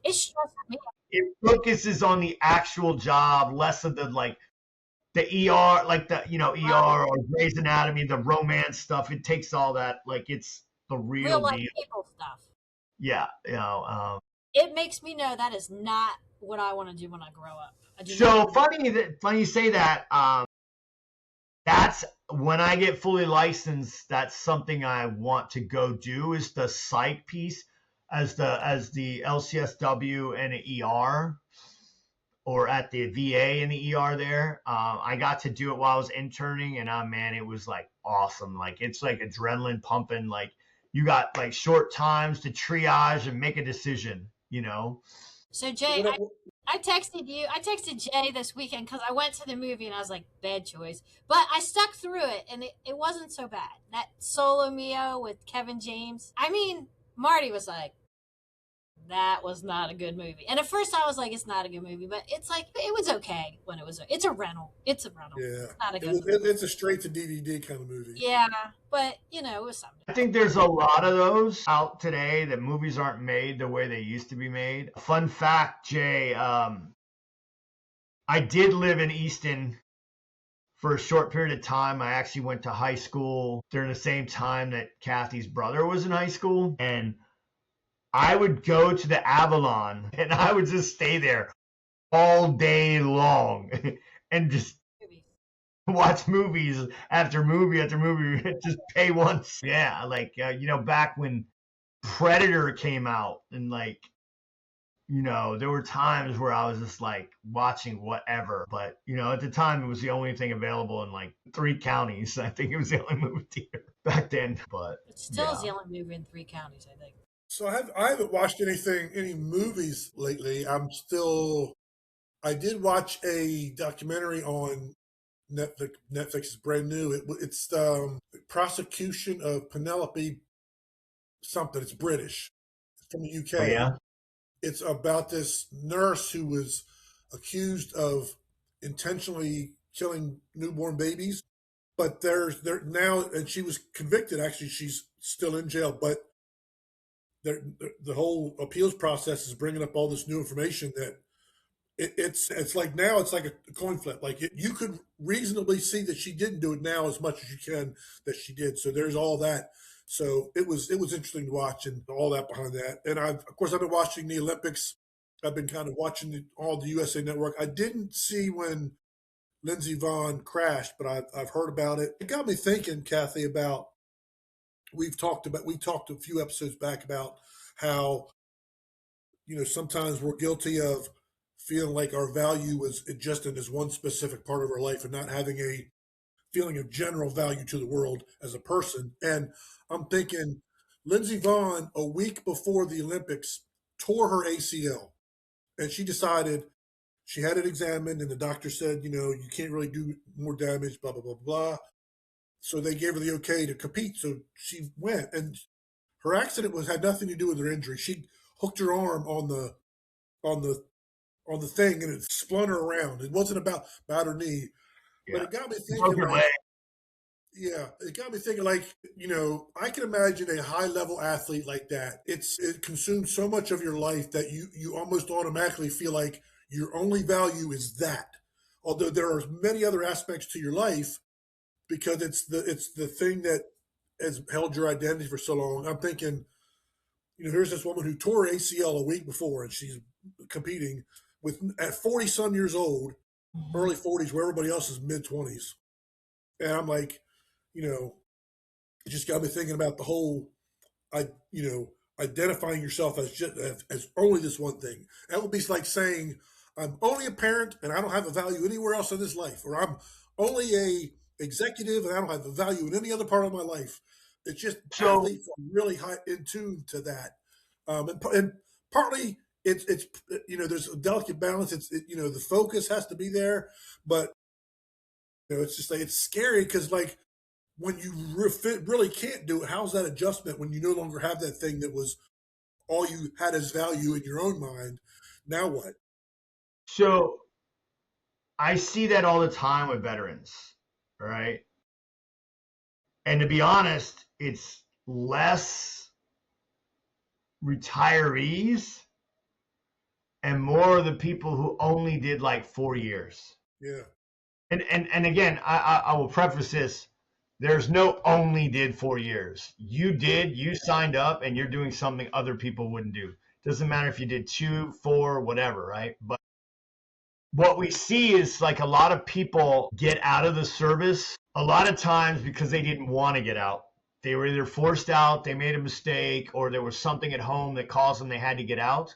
It stresses me out. It focuses on the actual job, less of the ER, like the ER or Grey's Anatomy, the romance stuff. It takes all that, like it's the Real real life deal. people stuff. Yeah, It makes me know that is not what I want to do when I grow up. I do So not- funny you say that. That's when I get fully licensed. That's something I want to go do is the psych piece as the LCSW and the ER, or at the VA in the ER there. I got to do it while I was interning, and man, it was like awesome. Like it's like adrenaline pumping. Like you got like short times to triage and make a decision. So Jay, I texted you. I texted Jay this weekend because I went to the movie and I was like, bad choice. But I stuck through it and it wasn't so bad. That Solo Mio with Kevin James. I mean, Marty was like, that was not a good movie. And at first I was like, it's not a good movie, but it's like, it was okay when it was. It's a rental. It's Yeah. It's not a good movie. It's a straight to DVD kind of movie. Yeah, but it was something. I think there's a lot of those out today that movies aren't made the way they used to be made. Fun fact, Jay, I did live in Easton for a short period of time. I actually went to high school during the same time that Cathy's brother was in high school. And I would go to the Avalon and I would just stay there all day long and just watch movies after movie after movie, just pay once. Yeah, like back when Predator came out, and there were times where I was just like watching whatever, but at the time it was the only thing available in like 3 counties. I think it was the only movie theater back then, but It still is yeah. the only movie in 3 counties, I think. So I haven't watched any movies lately. I did watch a documentary on Netflix. Netflix is brand new. It's prosecution of Penelope something. It's British. It's from the Oh UK. yeah. It's about this nurse who was accused of intentionally killing newborn babies. But there now, and she was convicted. Actually, she's still in jail. But the whole appeals process is bringing up all this new information that it's like now it's like a coin flip. Like you could reasonably see that she didn't do it now as much as you can that she did. So there's all that. So it was interesting to watch and all that behind that. And I've been watching the Olympics. I've been kind of watching all the USA Network. I didn't see when Lindsey Vonn crashed, but I've heard about it. It got me thinking, Cathy, about we talked a few episodes back about how sometimes we're guilty of feeling like our value is just in this one specific part of our life and not having a feeling of general value to the world as a person. And I'm thinking Lindsey Vonn, a week before the Olympics, tore her ACL, and she decided she had it examined, and the doctor said, you can't really do more damage, blah blah blah blah. So they gave her the okay to compete. So she went, and her accident had nothing to do with her injury. She hooked her arm on the on the thing, and it spun her around. It wasn't about her knee, but Yeah. it got me Broke thinking her like, leg. yeah, it got me thinking like, I can imagine a high level athlete like that. It consumes so much of your life that you almost automatically feel like your only value is that. Although there are many other aspects to your life, because it's the thing that has held your identity for so long. I'm thinking, here's this woman who tore her ACL a week before, and she's competing at 40 some years old, early 40s, where everybody else is mid 20s. And I'm like, it just got me thinking about the whole, I, identifying yourself as just as only this one thing. That would be like saying I'm only a parent and I don't have a value anywhere else in this life, or I'm only a executive and I don't have a value in any other part of my life. It's just So athletes are really high in tune to that, and partly it's there's a delicate balance. The focus has to be there, but it's just like it's scary because like when you really can't do it, how's that adjustment when you no longer have that thing that was all you had as value in your own mind? Now what? so I see that all the time with veterans, right? And to be honest, it's less retirees and more of the people who only did like 4 years. Yeah, And again, I will preface this. There's no only did 4 years. You signed up and you're doing something other people wouldn't do. Doesn't matter if you did 2, 4, whatever, right? But what we see is like a lot of people get out of the service a lot of times because they didn't want to get out. They were either forced out, they made a mistake, or there was something at home that caused them they had to get out.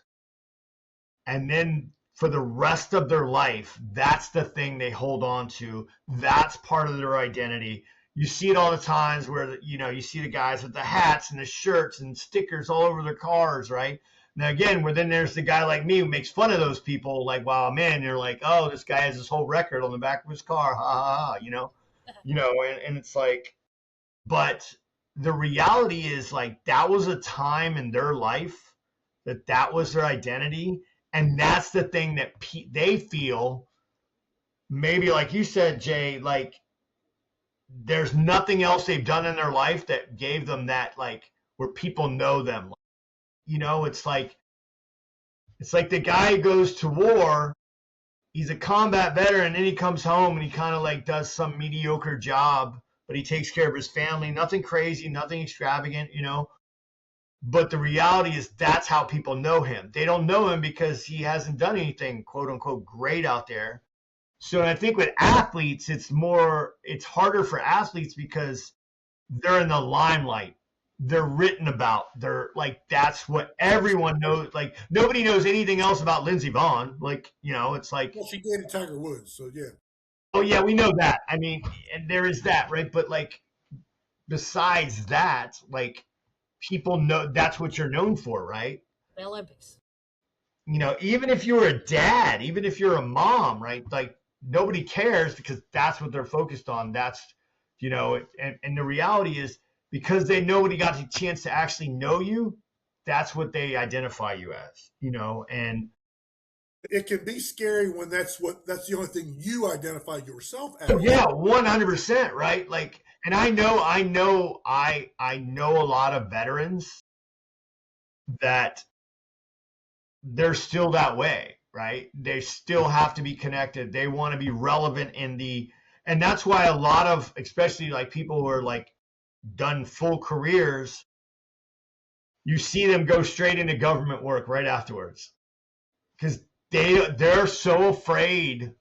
And then for the rest of their life, that's the thing they hold on to. That's part of their identity. You see it all the times where, you see the guys with the hats and the shirts and stickers all over their cars, right? Now, again, then there's the guy like me who makes fun of those people, like, wow, man, you're like, oh, this guy has this whole record on the back of his car, ha, ha, ha, and it's like, but the reality is like that was a time in their life that was their identity. And that's the thing that they feel, maybe like you said, Jay, like there's nothing else they've done in their life that gave them that, like, where people know them. It's like the guy who goes to war, he's a combat veteran, and then he comes home and he kind of like does some mediocre job, but he takes care of his family, nothing crazy, nothing extravagant, But the reality is that's how people know him. They don't know him because he hasn't done anything, quote unquote, great out there. So I think with athletes, it's harder for athletes because they're in the limelight. they're written about. They're like, that's what everyone knows. Like, nobody knows anything else about Lindsey Vonn. Like, it's like, Well, she dated Tiger Woods, so yeah. oh yeah, we know that. I mean, and there is that, right? But like, besides that, like, people know that's what you're known for, right? The Olympics. Even if you're a dad, even if you're a mom, right? Like, nobody cares because that's what they're focused on. That's, and the reality is, because they nobody got the chance to actually know you, that's what they identify you as, and it can be scary when that's the only thing you identify yourself as. oh yeah, 100%, right? Like, and I know a lot of veterans that they're still that way, right? They still have to be connected. They want to be relevant and that's why a lot of, especially like people who are like done full careers, you see them go straight into government work right afterwards because they're so afraid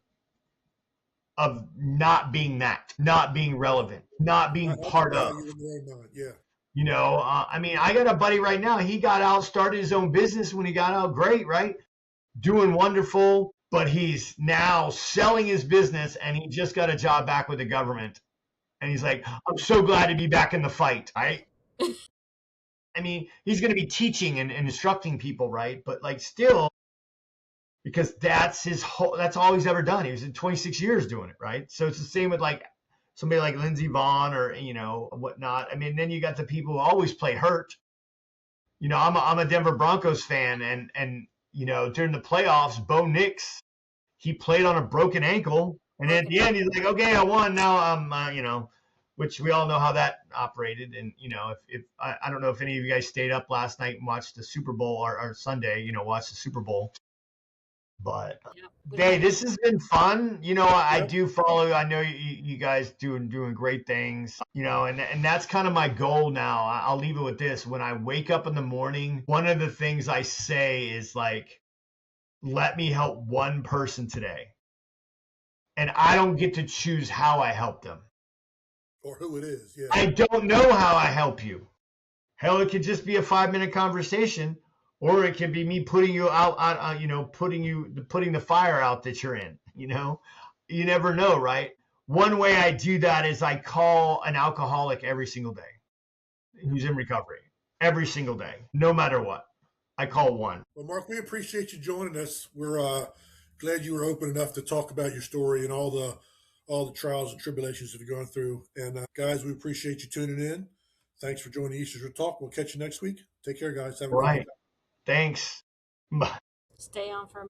of not being relevant, not being part of. Yeah. I mean, I got a buddy right now. He got out, started his own business when he got out. Great, right? Doing wonderful, but he's now selling his business and he just got a job back with the government. And he's like, I'm so glad to be back in the fight, right? I mean, he's going to be teaching and instructing people, right? But like still, because that's all he's ever done. He was in 26 years doing it, right? So it's the same with like somebody like Lindsey Vonn or, whatnot. I mean, then you got the people who always play hurt. I'm a Denver Broncos fan and during the playoffs, Bo Nix, he played on a broken ankle. And at the end, he's like, okay, I won. Now I'm, which we all know how that operated. And, if I don't know if any of you guys stayed up last night and watched the Super Bowl or Sunday, watched the Super Bowl. But hey, this has been fun. I do follow. I know you guys doing great things. And that's kind of my goal now. I'll leave it with this. When I wake up in the morning, one of the things I say is like, let me help one person today. And I don't get to choose how I help them. Or who it is, yeah. I don't know how I help you. Hell, it could just be a 5-minute conversation, or it could be me putting you out, putting the fire out that you're in. You never know, right? One way I do that is I call an alcoholic every single day who's in recovery. Every single day, no matter what. I call one. Well, Mark, we appreciate you joining us. We're glad you were open enough to talk about your story and all the trials and tribulations that you're going through. And guys, we appreciate you tuning in. Thanks for joining Eastern Shore Talk. We'll catch you next week. Take care, guys. Have a good night. Thanks. Bye. Stay on for